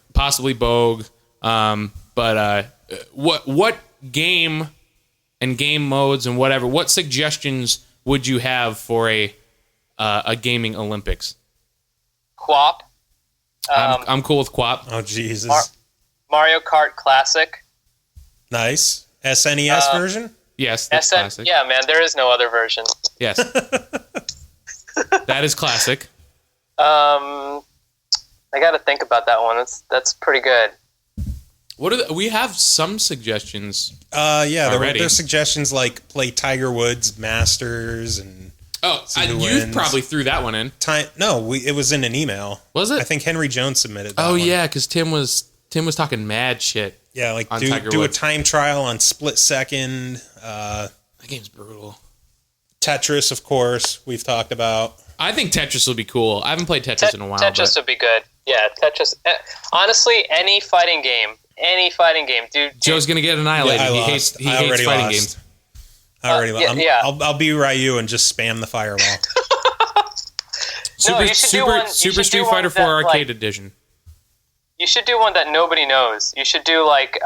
But what game and game modes and whatever? What suggestions would you have for a gaming Olympics? Quap. I'm cool with Quap. Oh Jesus. Mario Kart Classic. Nice. SNES version? Yes, that's classic. Yeah, man, there is no other version. Yes. That is classic. I got to think about that one. That's pretty good. We have some suggestions. Yeah, already. there's suggestions like play Tiger Woods Masters and you wins. probably threw that one in. It was in an email. Was it? I think Henry Jones submitted that. Oh one. yeah, because Tim was talking mad shit. Yeah, like on do a time trial on Split Second. That game's brutal. Tetris, of course, we've talked about. I think Tetris will be cool. I haven't played Tetris in a while. Tetris would be good. Yeah, Tetris. Honestly, any fighting game, dude. Joe's gonna get annihilated. Yeah, he hates fighting games. I already lost. Yeah. I'll be Ryu and just spam the firewall. Super Street Fighter 4 Arcade Edition. You should do one that nobody knows. You should do like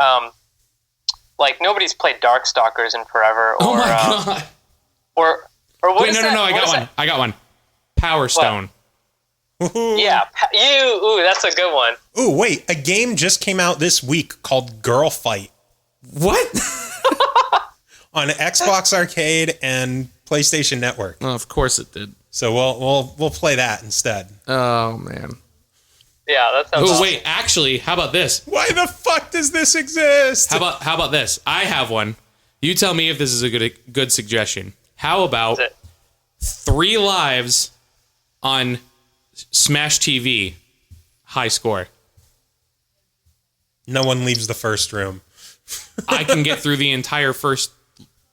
nobody's played Darkstalkers in forever. Or, Oh my god. Or what Wait, is no, that? I got one. That? I got one. Power Stone. Yeah, that's a good one. Ooh, wait, a game just came out this week called Girl Fight What? on Xbox Arcade and PlayStation Network. Oh, of course it did. So we'll play that instead. Oh man. Yeah, that sounds. Oh awesome. wait, actually, how about this? Why the fuck does this exist? How about this? I have one. You tell me if this is a good suggestion. How about 3 lives on Smash TV, high score? No one leaves the first room. I can get through the entire first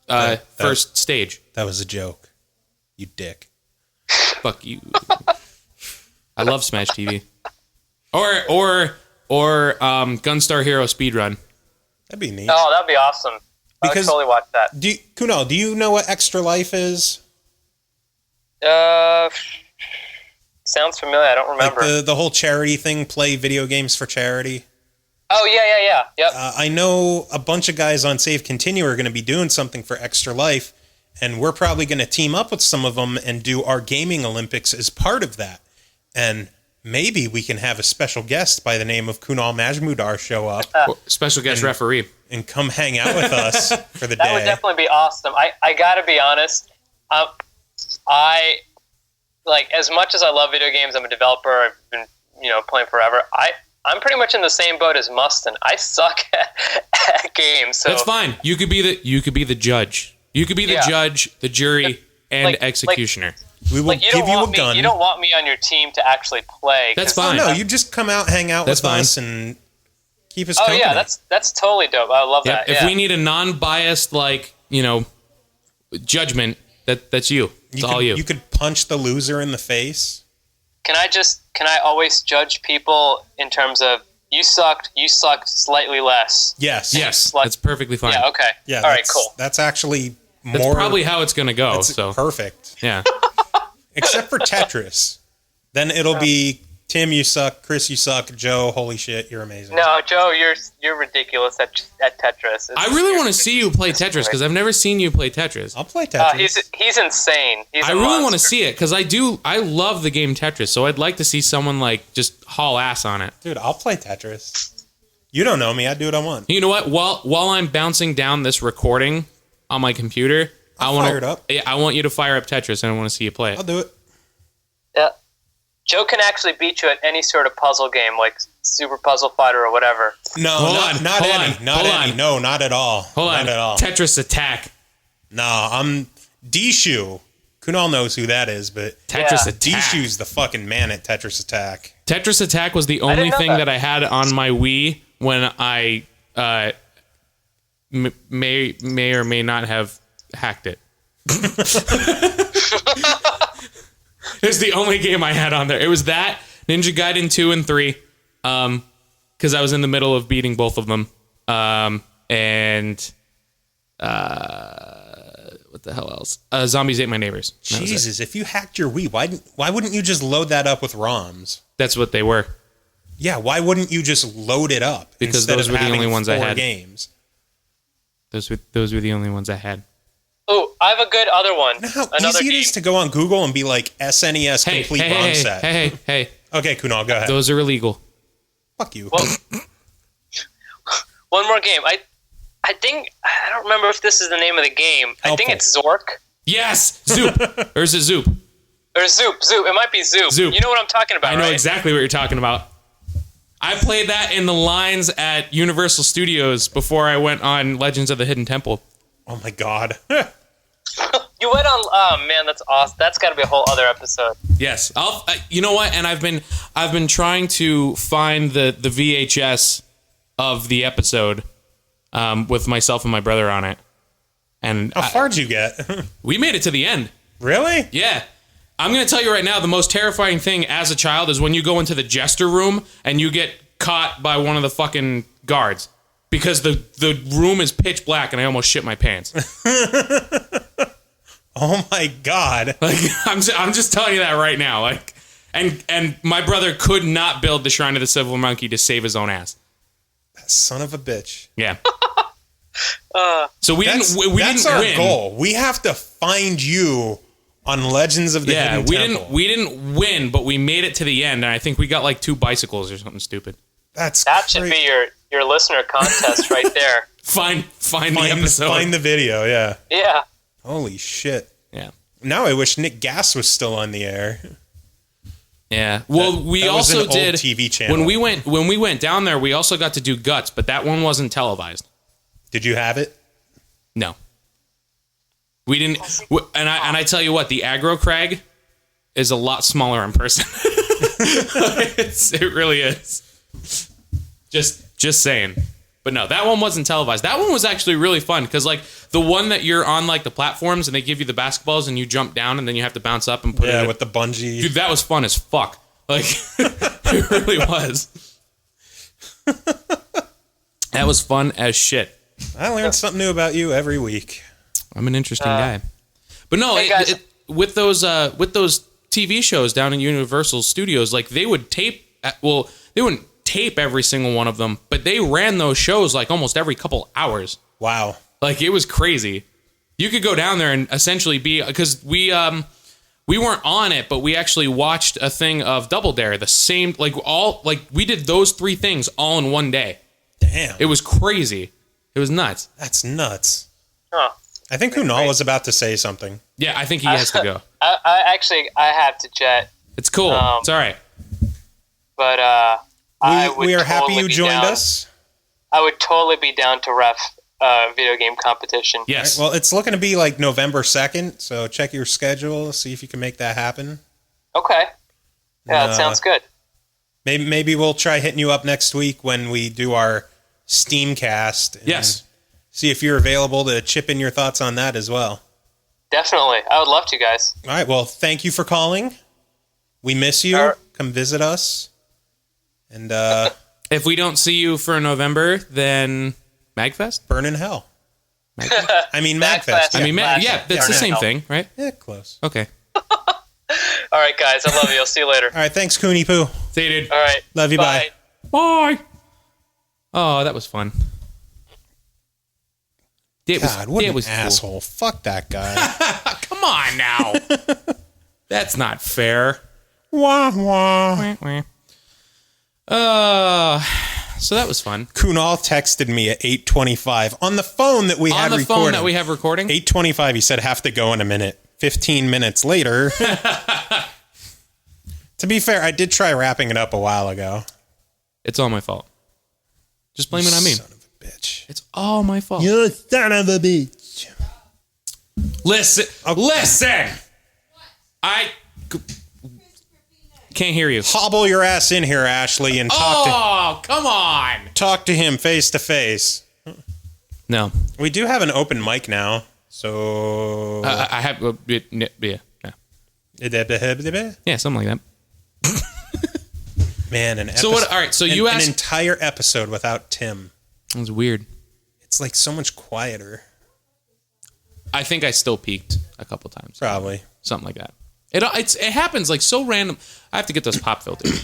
stage. That was a joke. You dick. Fuck you. I love Smash TV. Or Gunstar Hero Speedrun. That'd be neat. Oh, that'd be awesome. I would Because- totally watch that. Kunal, do you know what Extra Life is? Sounds familiar. I don't remember. Like the whole charity thing, play video games for charity. Oh yeah. Yep. I know a bunch of guys on Save Continue are going to be doing something for Extra Life, and we're probably going to team up with some of them and do our gaming Olympics as part of that. And maybe we can have a special guest by the name of Kunal Majmudar show up Special guest referee. and come hang out with us for the That day. would definitely be awesome. I gotta be honest. I like, as much as I love video games. I'm a developer. I've been playing forever. I'm pretty much in the same boat as Mustin. I suck at games. So That's fine. You could be the judge. You could be the judge, the jury, and executioner. We will give you a gun. You don't want me on your team to actually play. That's 'cause- fine. No, you just come out, hang out That's with fine. us, and keep us Oh company. yeah, that's totally dope. I love Yep. that. If yeah. we need a non-biased judgment, that's you. It's all you. You could punch the loser in the face. Can I always judge people in terms of you sucked slightly less? Yes. Yes, Like- that's perfectly fine. Yeah, okay. Yeah. All right, that's- cool. That's actually That's more. probably how it's gonna go. that's So perfect. yeah. Except for Tetris. Then it'll be Tim, you suck. Chris, you suck. Joe, holy shit, you're amazing. No, Joe, you're ridiculous at Tetris. I really want to see you play Tetris because I've never seen you play Tetris. I'll play Tetris. He's insane. He's I a really want to monster. see it because I love the game Tetris, so I'd like to see someone just haul ass on it. Dude, I'll play Tetris. You don't know me. I do what I want. You know what? While I'm bouncing down this recording on my computer, I want fire it up. I want you to fire up Tetris, and I want to see you play it. I'll do it. Yeah. Joe can actually beat you at any sort of puzzle game, like Super Puzzle Fighter or whatever. No, Hold not on, any. Not hold any. on. No, not at all. Hold on, Not at all. Tetris Attack. No, I'm Dishu. Kunal knows who that is, but Tetris Yeah. Attack. Dishu's the fucking man at Tetris Attack. Tetris Attack was the only know thing that. that I had on my Wii when I may or may not have hacked it. It's the only game I had on there. It was that, Ninja Gaiden 2 and 3, because I was in the middle of beating both of them. And what the hell else? Zombies Ate My Neighbors. That was it. Jesus, if you hacked your Wii, why wouldn't you just load that up with ROMs? That's what they were. Yeah, why wouldn't you just load it up? Because instead those of were the having only ones I 4 had. games? Those were the only ones I had. Oh, I have a good other one. You know how Another easy it game. is to go on Google and be like SNES complete ROM set. Hey. Okay, Kunal, go ahead. Those are illegal. Fuck you. Well, one more game. I think I don't remember if this is the name of the game. I think it's Zork Yes, Zoop. Or is it Zoop? or Zoop. It might be Zoop. Zoop. You know what I'm talking about, I know right? exactly what you're talking about. I played that in the lines at Universal Studios before I went on Legends of the Hidden Temple. Oh my god. You went on. Oh man, that's awesome. That's got to be a whole other episode. Yes, you know what? And I've been trying to find the VHS of the episode with myself and my brother on it. And How far'd you get? we made it to the end. Really? Yeah. I'm going to tell you right now, the most terrifying thing as a child is when you go into the jester room and you get caught by one of the fucking guards. Because the room is pitch black and I almost shit my pants. Oh my god. Like I'm just telling you that right now. Like and my brother could not build the Shrine of the Silver Monkey to save his own ass. That son of a bitch. Yeah. So we That's didn't our win. goal. We have to find you on Legends of the Hidden Temple. we didn't win, but we made it to the end, and I think we got like 2 bicycles or something stupid. That should be your listener contest right there. Find the episode. Find the video, yeah. Yeah. Holy shit. Yeah. Now I wish Nick Gass was still on the air. Yeah. Well, we that was also an old did TV channel. when we went down there, we also got to do Guts, but that one wasn't televised. Did you have it? No. We didn't and I tell you what, the aggro crag is a lot smaller in person. It really is. Just saying. But no, that one wasn't televised. That one was actually really fun because like the one that you're on like the platforms and they give you the basketballs and you jump down and then you have to bounce up and put it in. With the bungee. Dude, that was fun as fuck. Like it really was. That was fun as shit. I learned something new about you every week. I'm an interesting guy. But no, Hey, guys. with those TV shows down in Universal Studios, like they would tape. Well, they wouldn't tape every single one of them, but they ran those shows like almost every couple hours. Wow. Like it was crazy. You could go down there and essentially be because we weren't on it, but we actually watched a thing of Double Dare. The same we did those 3 things all in one day. Damn. It was crazy. It was nuts. That's nuts. Huh. I think Kunal was about to say something. Yeah, I think he has to go. I have to jet, It's cool. It's all right. but We are happy you joined us. I would totally be down to ref video game competition. Yes. Well, it's looking to be like November 2nd, so check your schedule, see if you can make that happen. Okay. Yeah, that sounds good. Maybe we'll try hitting you up next week when we do our Steamcast. And Yes. see if you're available to chip in your thoughts on that as well. Definitely. I would love to, guys. All right. Well, thank you for calling. We miss you. Sure. Come visit us. And If we don't see you for November, then MAGFest? burn in hell. MAGFest? I mean, MAGFest. MAGFest. Yeah, that's the same thing, right? Yeah, close. Okay. All right, guys. I love you. I'll see you later. All right. Thanks, Cooney Poo. See you, dude. All right. Love you. Bye. Bye. Oh, that was fun. God, what an cool. asshole. Fuck that guy. Come on now. That's not fair. Wah, wah. So that was fun. Kunal texted me at 8:25 on the phone that we had On the recording. phone that we have recording? 8:25, he said, have to go in a minute. 15 minutes later. To be fair, I did try wrapping it up a while ago. It's all my fault. Just blame it on me. Son of a bitch. It's all my fault. You son of a bitch. Listen. Listen. I can't hear you. Hobble your ass in here, Ashley, and Come on. talk to him face to face. No. We do have an open mic now, so... I have... yeah. Yeah, something like that. Man, an episode... So what... All right, so you asked... An entire episode without Tim. That was weird. It's like so much quieter. I think I still peaked a couple times. Probably. Something like that. It happens like so random. I have to get those pop filters.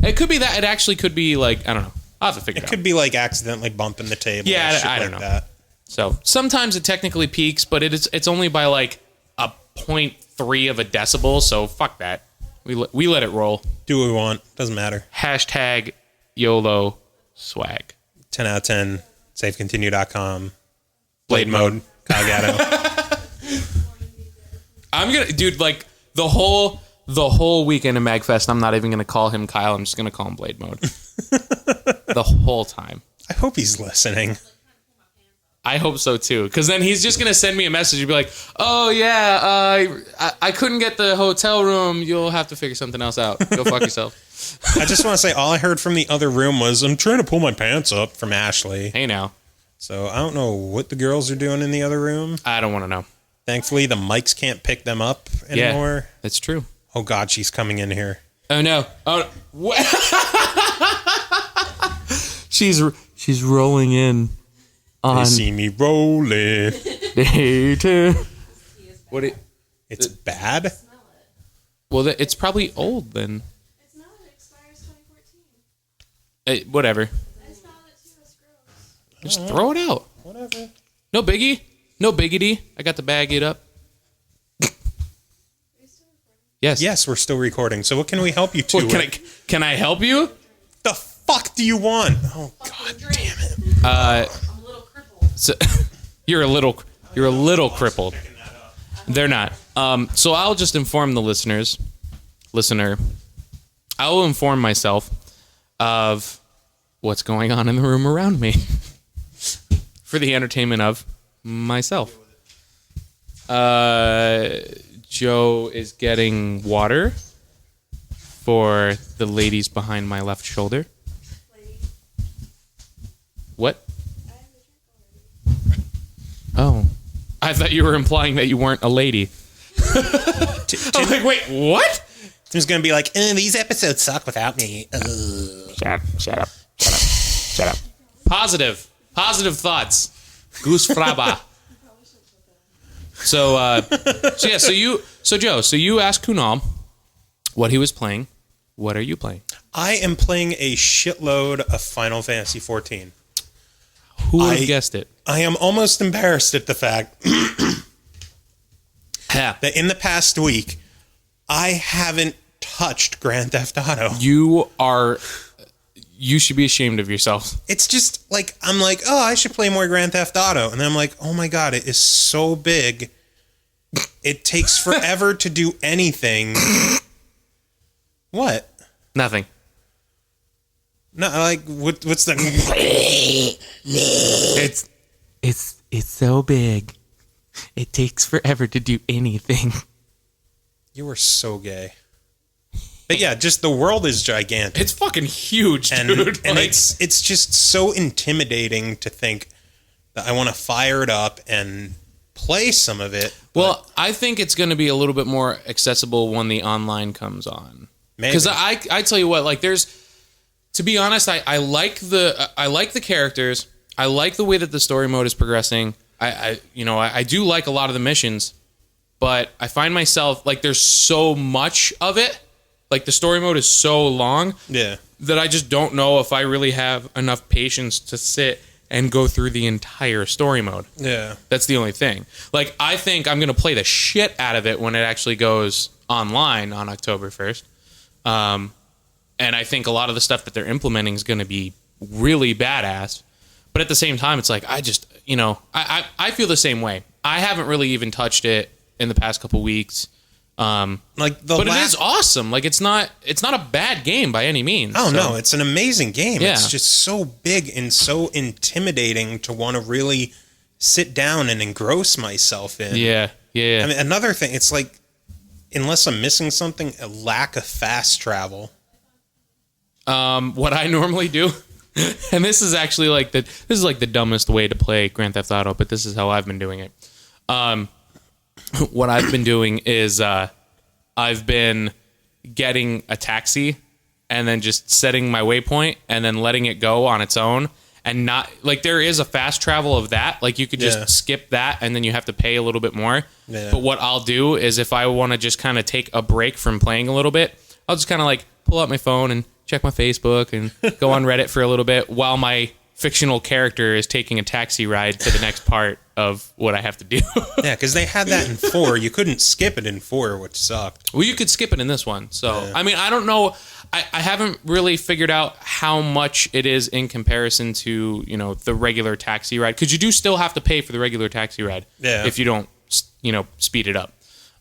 It could be that. It actually could be like, I don't know. I'll have to figure it out. It could be like accidentally bumping the table. Yeah, or shit I don't like know. That. So sometimes it technically peaks, but it's only by like a 0.3 of a decibel. So fuck that. We let it roll. Do what we want. Doesn't matter. Hashtag YOLO swag. 10 out of 10. SafeContinue.com. Blade mode. Kagato. I'm gonna, dude, like the whole weekend in MAGFest, I'm not even gonna call him Kyle. I'm just gonna call him Blade Mode. The whole time. I hope he's listening. I hope so too, because then he's just gonna send me a message and be like, "Oh yeah, I couldn't get the hotel room. You'll have to figure something else out. Go fuck yourself." I just want to say, all I heard from the other room was, "I'm trying to pull my pants up," from Ashley. Hey now. So I don't know what the girls are doing in the other room. I don't want to know. Thankfully, the mics can't pick them up anymore. Yeah, that's true. Oh God, she's coming in here. Oh no. Oh. What? She's rolling in. They see me rolling. Day two. What? It's bad. Well, it's probably old then. It's not. It expires 2014. Whatever. I smell it too. It's gross. Just throw it out. Whatever. No biggie. No biggity. I got to bag it up. Yes. Yes, we're still recording. So what can we help you to? What, can I help you? The fuck do you want? Oh God damn it. I'm a little crippled. So, you're a little crippled. They're not. So I'll just inform the listener. I will inform myself of what's going on in the room around me for the entertainment of myself. Joe is getting water for the ladies behind my left shoulder. What? Oh. I thought you were implying that you weren't a lady. I was like, wait, what? Tim's gonna be like, these episodes suck without me. Shut up. Positive thoughts. Goose fraba. So Joe, you asked Kunal what he was playing. What are you playing? I am playing a shitload of Final Fantasy XIV. Who would have guessed it? I am almost embarrassed at the fact Yeah. that in the past week, I haven't touched Grand Theft Auto. You should be ashamed of yourself. It's just like, I'm like, oh, I should play more Grand Theft Auto. And then I'm like, oh my God, it is so big. It takes forever to do anything. What? Nothing. No, like, what's the... It's so big. It takes forever to do anything. You were so gay. But yeah, just the world is gigantic. It's fucking huge, dude. And Like, it's just so intimidating to think that I want to fire it up and play some of it. well, I think it's going to be a little bit more accessible when the online comes on. Maybe. Because I tell you what, like, to be honest, I like the characters. I like the way that the story mode is progressing. I do like a lot of the missions, but I find myself like there's so much of it. Like the story mode is so long that I just don't know if I really have enough patience to sit and go through the entire story mode. Yeah. That's the only thing. Like, I think I'm going to play the shit out of it when it actually goes online on October 1st. And I think a lot of the stuff that they're implementing is going to be really badass. But at the same time, it's like, I just, I feel the same way. I haven't really even touched it in the past couple weeks. But it is awesome. Like, it's not a bad game by any means. Oh, no, it's an amazing game. Yeah. It's just so big and so intimidating to want to really sit down and engross myself in. Yeah. I mean, another thing, it's like, unless I'm missing something, a lack of fast travel. What I normally do, and this is actually like the dumbest way to play Grand Theft Auto, but this is how I've been doing it. What I've been doing is I've been getting a taxi and then just setting my waypoint and then letting it go on its own, and not like there is a fast travel of that. Like you could just skip that and then you have to pay a little bit more. Yeah. But what I'll do is if I want to just kind of take a break from playing a little bit, I'll just kind of like pull out my phone and check my Facebook and go on Reddit for a little bit while my fictional character is taking a taxi ride to the next part of what I have to do. Yeah, because they had that in 4. You couldn't skip it in 4, which sucked. Well, you could skip it in this one. So, I mean, I don't know. I haven't really figured out how much it is in comparison to, the regular taxi ride. Because you do still have to pay for the regular taxi ride if you don't, speed it up.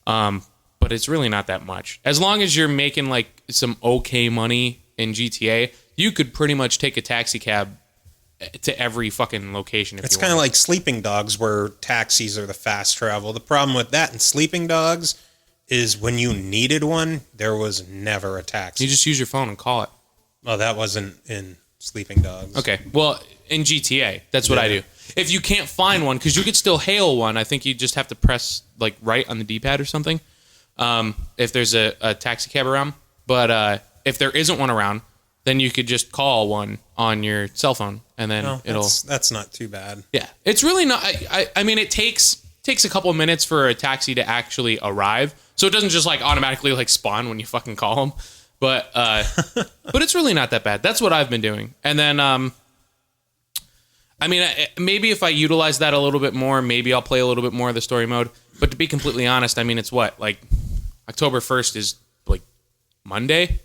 But it's really not that much. As long as you're making, like, some okay money in GTA, you could pretty much take a taxi cab to every fucking location. It's kind of like Sleeping Dogs, where taxis are the fast travel. The problem with that in Sleeping Dogs is when you needed one, there was never a taxi. You just use your phone and call it. Oh, that wasn't in Sleeping Dogs. Okay, well, in GTA, that's what I do. If you can't find one, because you could still hail one, I think you just have to press like right on the D-pad or something. If there's a taxi cab around, but if there isn't one around, then you could just call one on your cell phone, and then that's not too bad. Yeah, it's really not. I mean, it takes a couple of minutes for a taxi to actually arrive, so it doesn't just like automatically like spawn when you fucking call them. But it's really not that bad. That's what I've been doing, and then I mean, maybe if I utilize that a little bit more, maybe I'll play a little bit more of the story mode. But to be completely honest, I mean, it's what, like October 1st is like Monday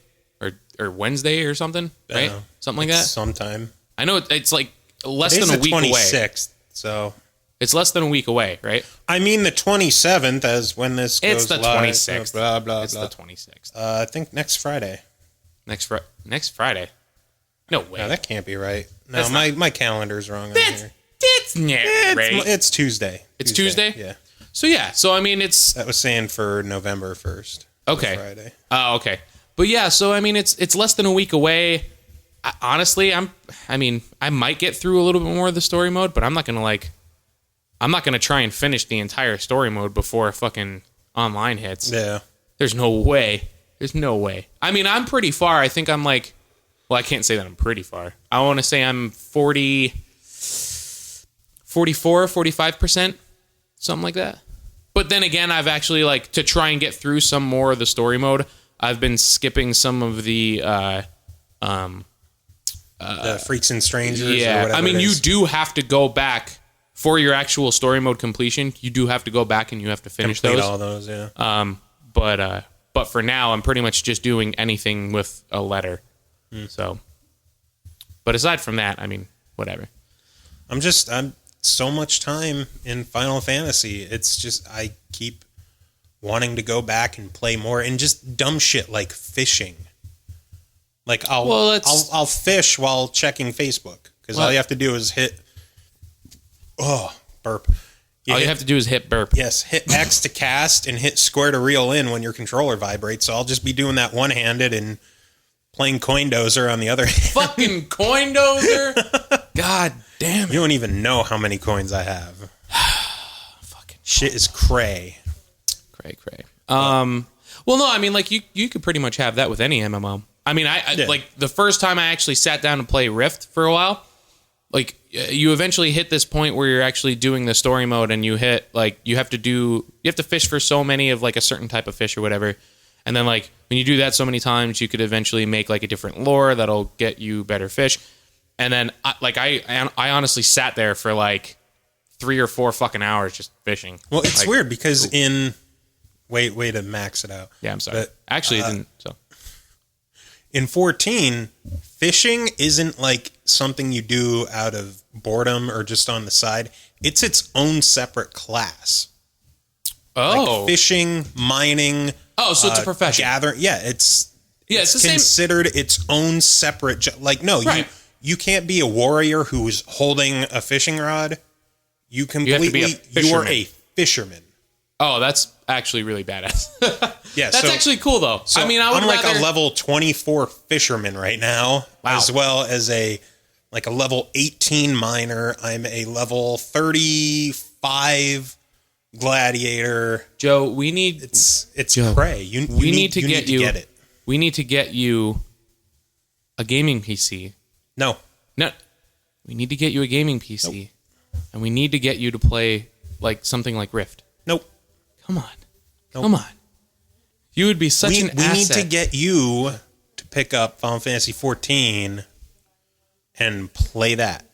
or Wednesday or something, right? Something like that. Sometime. I know it's like less Today's than a week the away. 26th, so it's less than a week away, right? I mean, the 27th as when this goes It's the live. 26th. Blah, blah, It's blah. the 26th. I think next Friday. Next Friday. No way. No, that can't be right. No, That's my calendar's wrong on here. That's not right. It's Tuesday. It's Tuesday? Yeah. So I mean, it's That was saying for November 1st. okay. Friday. Oh, okay. But yeah, so I mean, it's less than a week away. Honestly, I might get through a little bit more of the story mode, but I'm not gonna try and finish the entire story mode before fucking online hits. Yeah. There's no way. There's no way. I mean, I'm pretty far. I think I'm like, well, I can't say that I'm pretty far. I want to say I'm 44, 45%, something like that. But then again, I've actually, like, to try and get through some more of the story mode, I've been skipping some of the Freaks and Strangers. Or yeah, whatever I mean, it you is. do have to go back for your actual story mode completion. You do have to go back and you have to finish complete those. all those. Yeah. But for now, I'm pretty much just doing anything with a letter. So, but aside from that, I mean, whatever. I'm so much time in Final Fantasy. It's just I keep wanting to go back and play more, and just dumb shit like fishing. Like I'll fish while checking Facebook, because all you have to do is hit. Oh, burp. All you have to do is hit burp. Yes, hit X to cast and hit square to reel in when your controller vibrates. So I'll just be doing that one-handed and playing Coin Dozer on the other hand. Fucking Coin Dozer. God damn it. You don't even know how many coins I have. Fucking shit is cray. Cray. Well, no, I mean, like, you could pretty much have that with any MMO. I mean, I like, the first time I actually sat down to play Rift for a while, like, you eventually hit this point where you're actually doing the story mode, and you hit, like, you have to fish for so many of, like, a certain type of fish or whatever. And then, like, when you do that so many times, you could eventually make, like, a different lure that'll get you better fish. And then, I honestly sat there for, like, 3 or 4 fucking hours just fishing. Well, it's like, weird because way to max it out. Yeah, I'm sorry. But, actually, it didn't, so. In 14, fishing isn't like something you do out of boredom or just on the side. It's its own separate class. Oh. Like fishing, mining. Oh, so it's a profession. Gathering. Yeah, it's the same. Considered its own separate. Right. You can't be a warrior who's holding a fishing rod. You have to be a you are fisherman. a fisherman. Oh, that's actually really badass. Yeah, that's actually cool though. So I mean, I'm like a level 24 fisherman right now, as well as a level 18 miner. I'm a level 35 gladiator. Joe, we need it's Joe, cray. We need to get it. We need to get you a gaming PC. No. We need to get you a gaming PC, and we need to get you to play like something like Rift. Nope. Come on. You would be such an asset. We need to get you to pick up Final Fantasy 14 and play that.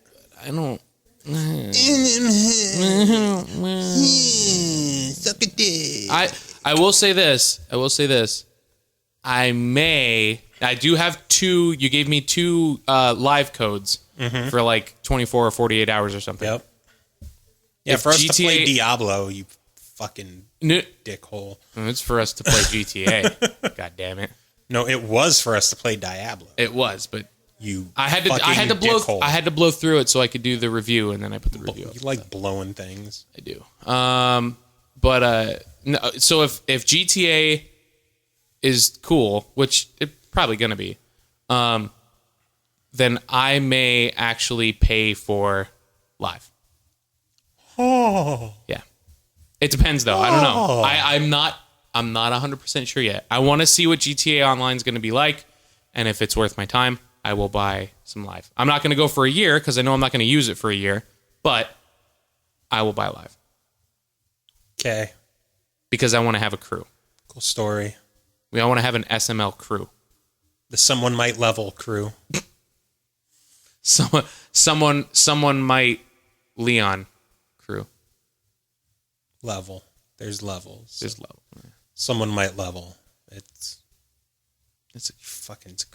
I don't. Suck a dick. I will say this. I do have 2. You gave me 2 live codes for like 24 or 48 hours or something. Yep. Yeah, If for us to GTA play Diablo, you fucking dickhole. It's for us to play GTA. God damn it. No, it was for us to play Diablo. It was, but You I had to blow through it so I could do the review, and then I put the review up. You like blowing things. I do. No, so if GTA is cool, which it's probably gonna be, then I may actually pay for live. Oh. Yeah. It depends though. I don't know. I'm not 100% sure yet. I want to see what GTA Online is going to be like, and if it's worth my time, I will buy some live. I'm not going to go for a year because I know I'm not going to use it for a year, but I will buy live. Okay. Because I want to have a crew. Cool story. We all want to have an SML crew. The Someone Might Level crew. Someone might Leon crew. Level. There's levels. There's level. Someone might level. It's a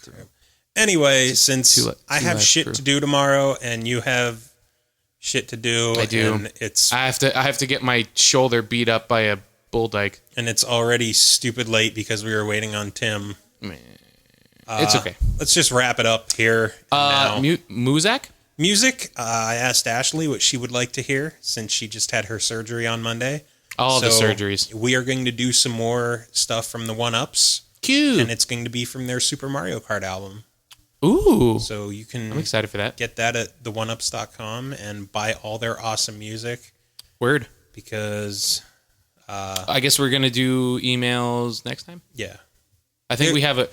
crew. Anyway, since I have shit to do tomorrow and you have shit to do, I do. And I have to get my shoulder beat up by a bull dyke. And it's already stupid late because we were waiting on Tim. It's okay. Let's just wrap it up here. Muzak? Music. I asked Ashley what she would like to hear since she just had her surgery on Monday. All the surgeries. We are going to do some more stuff from the OneUps. Cute. And it's going to be from their Super Mario Kart album. Ooh. So you can I'm excited for that. Get that at theoneups.com and buy all their awesome music. Word. Because I guess we're going to do emails next time. Yeah. I think we have a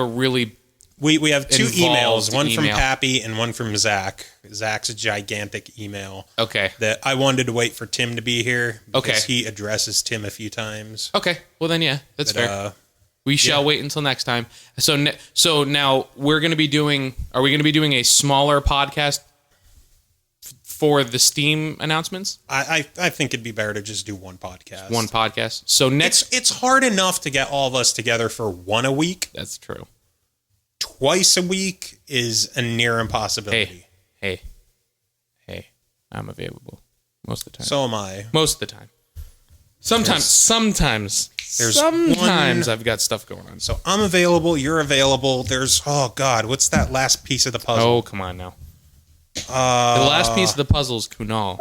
really we have 2 emails, one from email. Pappy and one from Zach. Zach's a gigantic email. Okay. That I wanted to wait for Tim to be here because Okay. he addresses Tim a few times. Okay. Well then, yeah, that's fair. We shall yeah. wait until next time. So now we're going to be doing. Are we going to be doing a smaller podcast for the Steam announcements? I think it'd be better to just do one podcast. One podcast. So next, It's hard enough to get all of us together for one a week. that's true. Twice a week is a near impossibility. Hey, I'm available most of the time. So am I. Most of the time. Sometimes I've got stuff going on. So I'm available. You're available. There's, oh God, what's that last piece of the puzzle? Oh, come on now. The last piece of the puzzle is Kunal.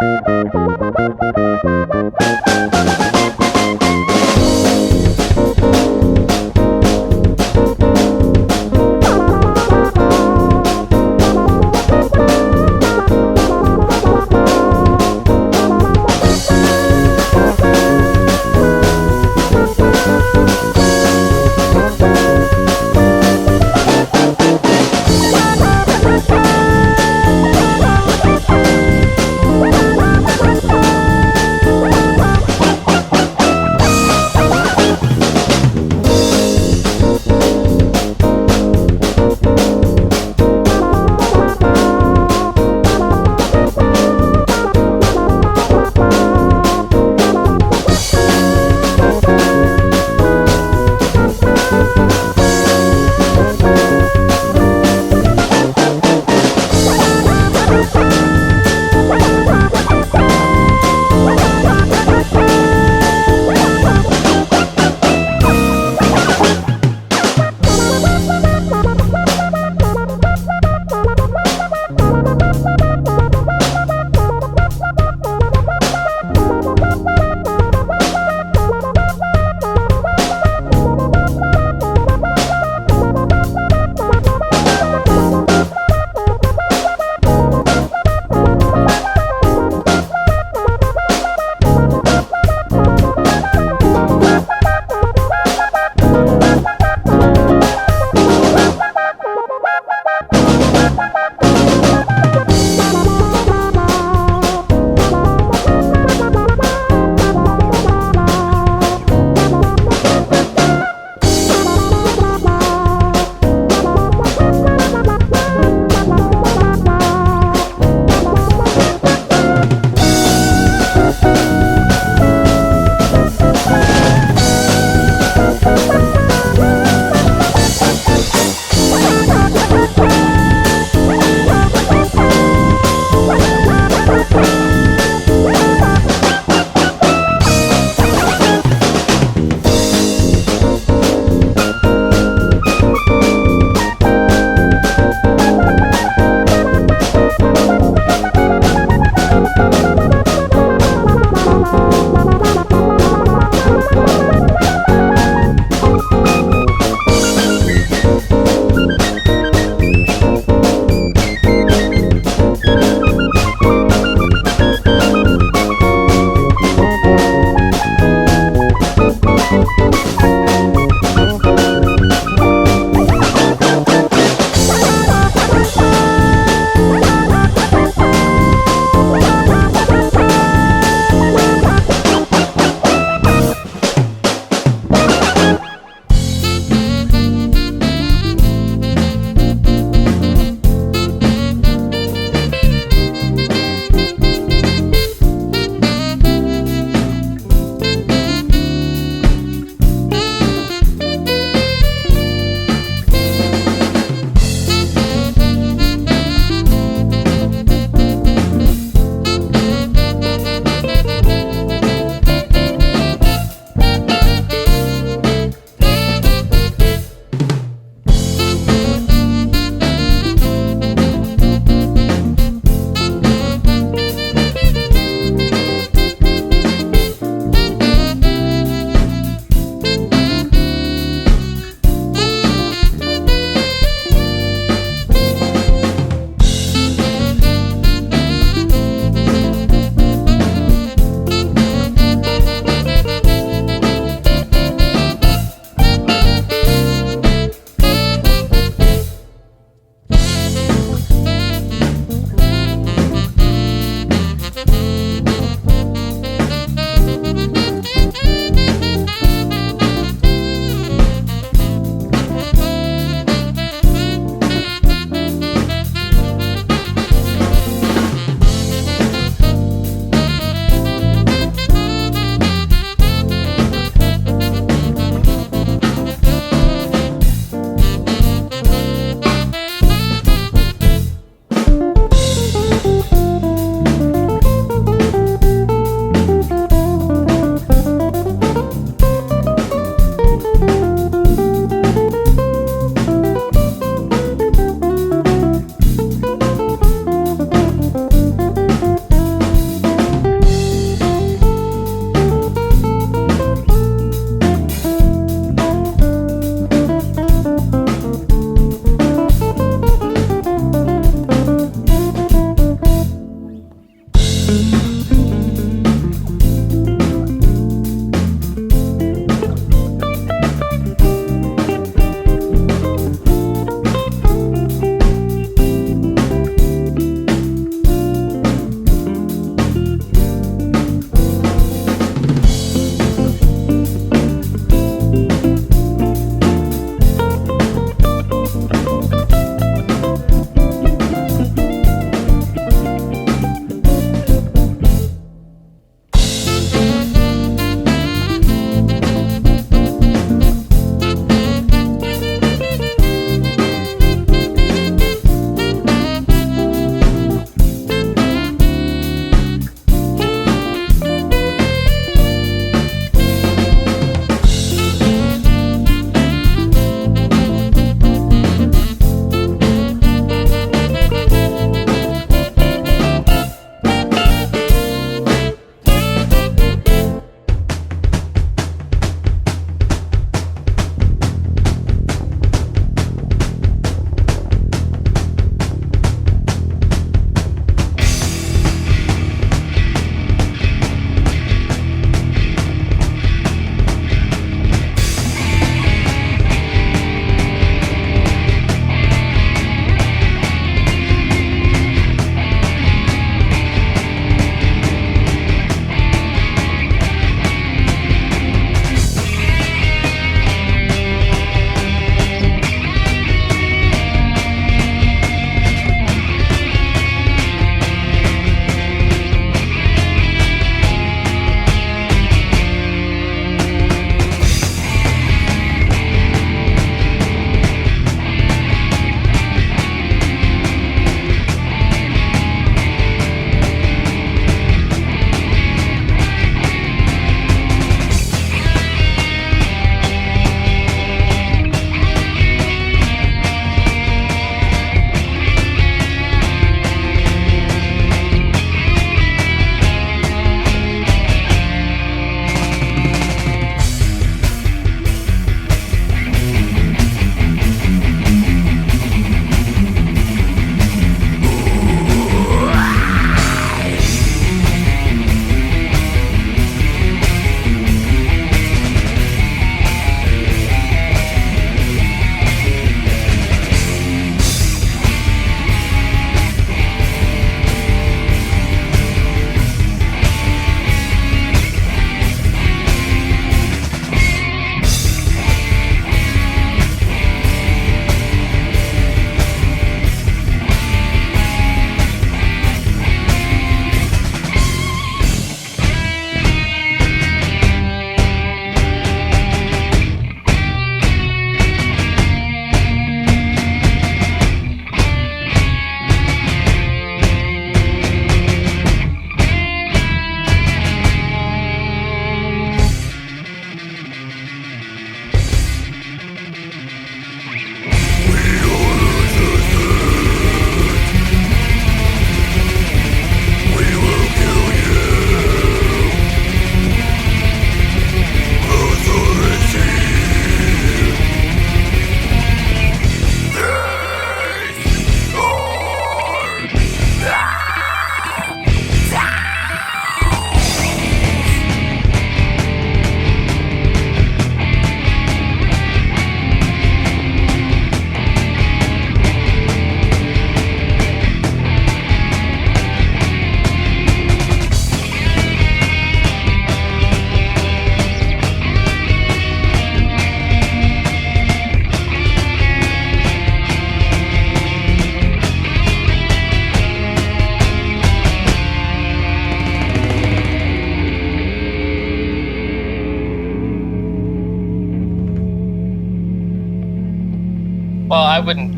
Well, I wouldn't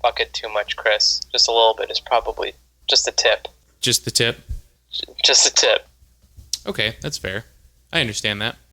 fuck it too much, Chris. Just a little bit is probably just a tip. Just the tip. Just a tip. Okay, that's fair. I understand that.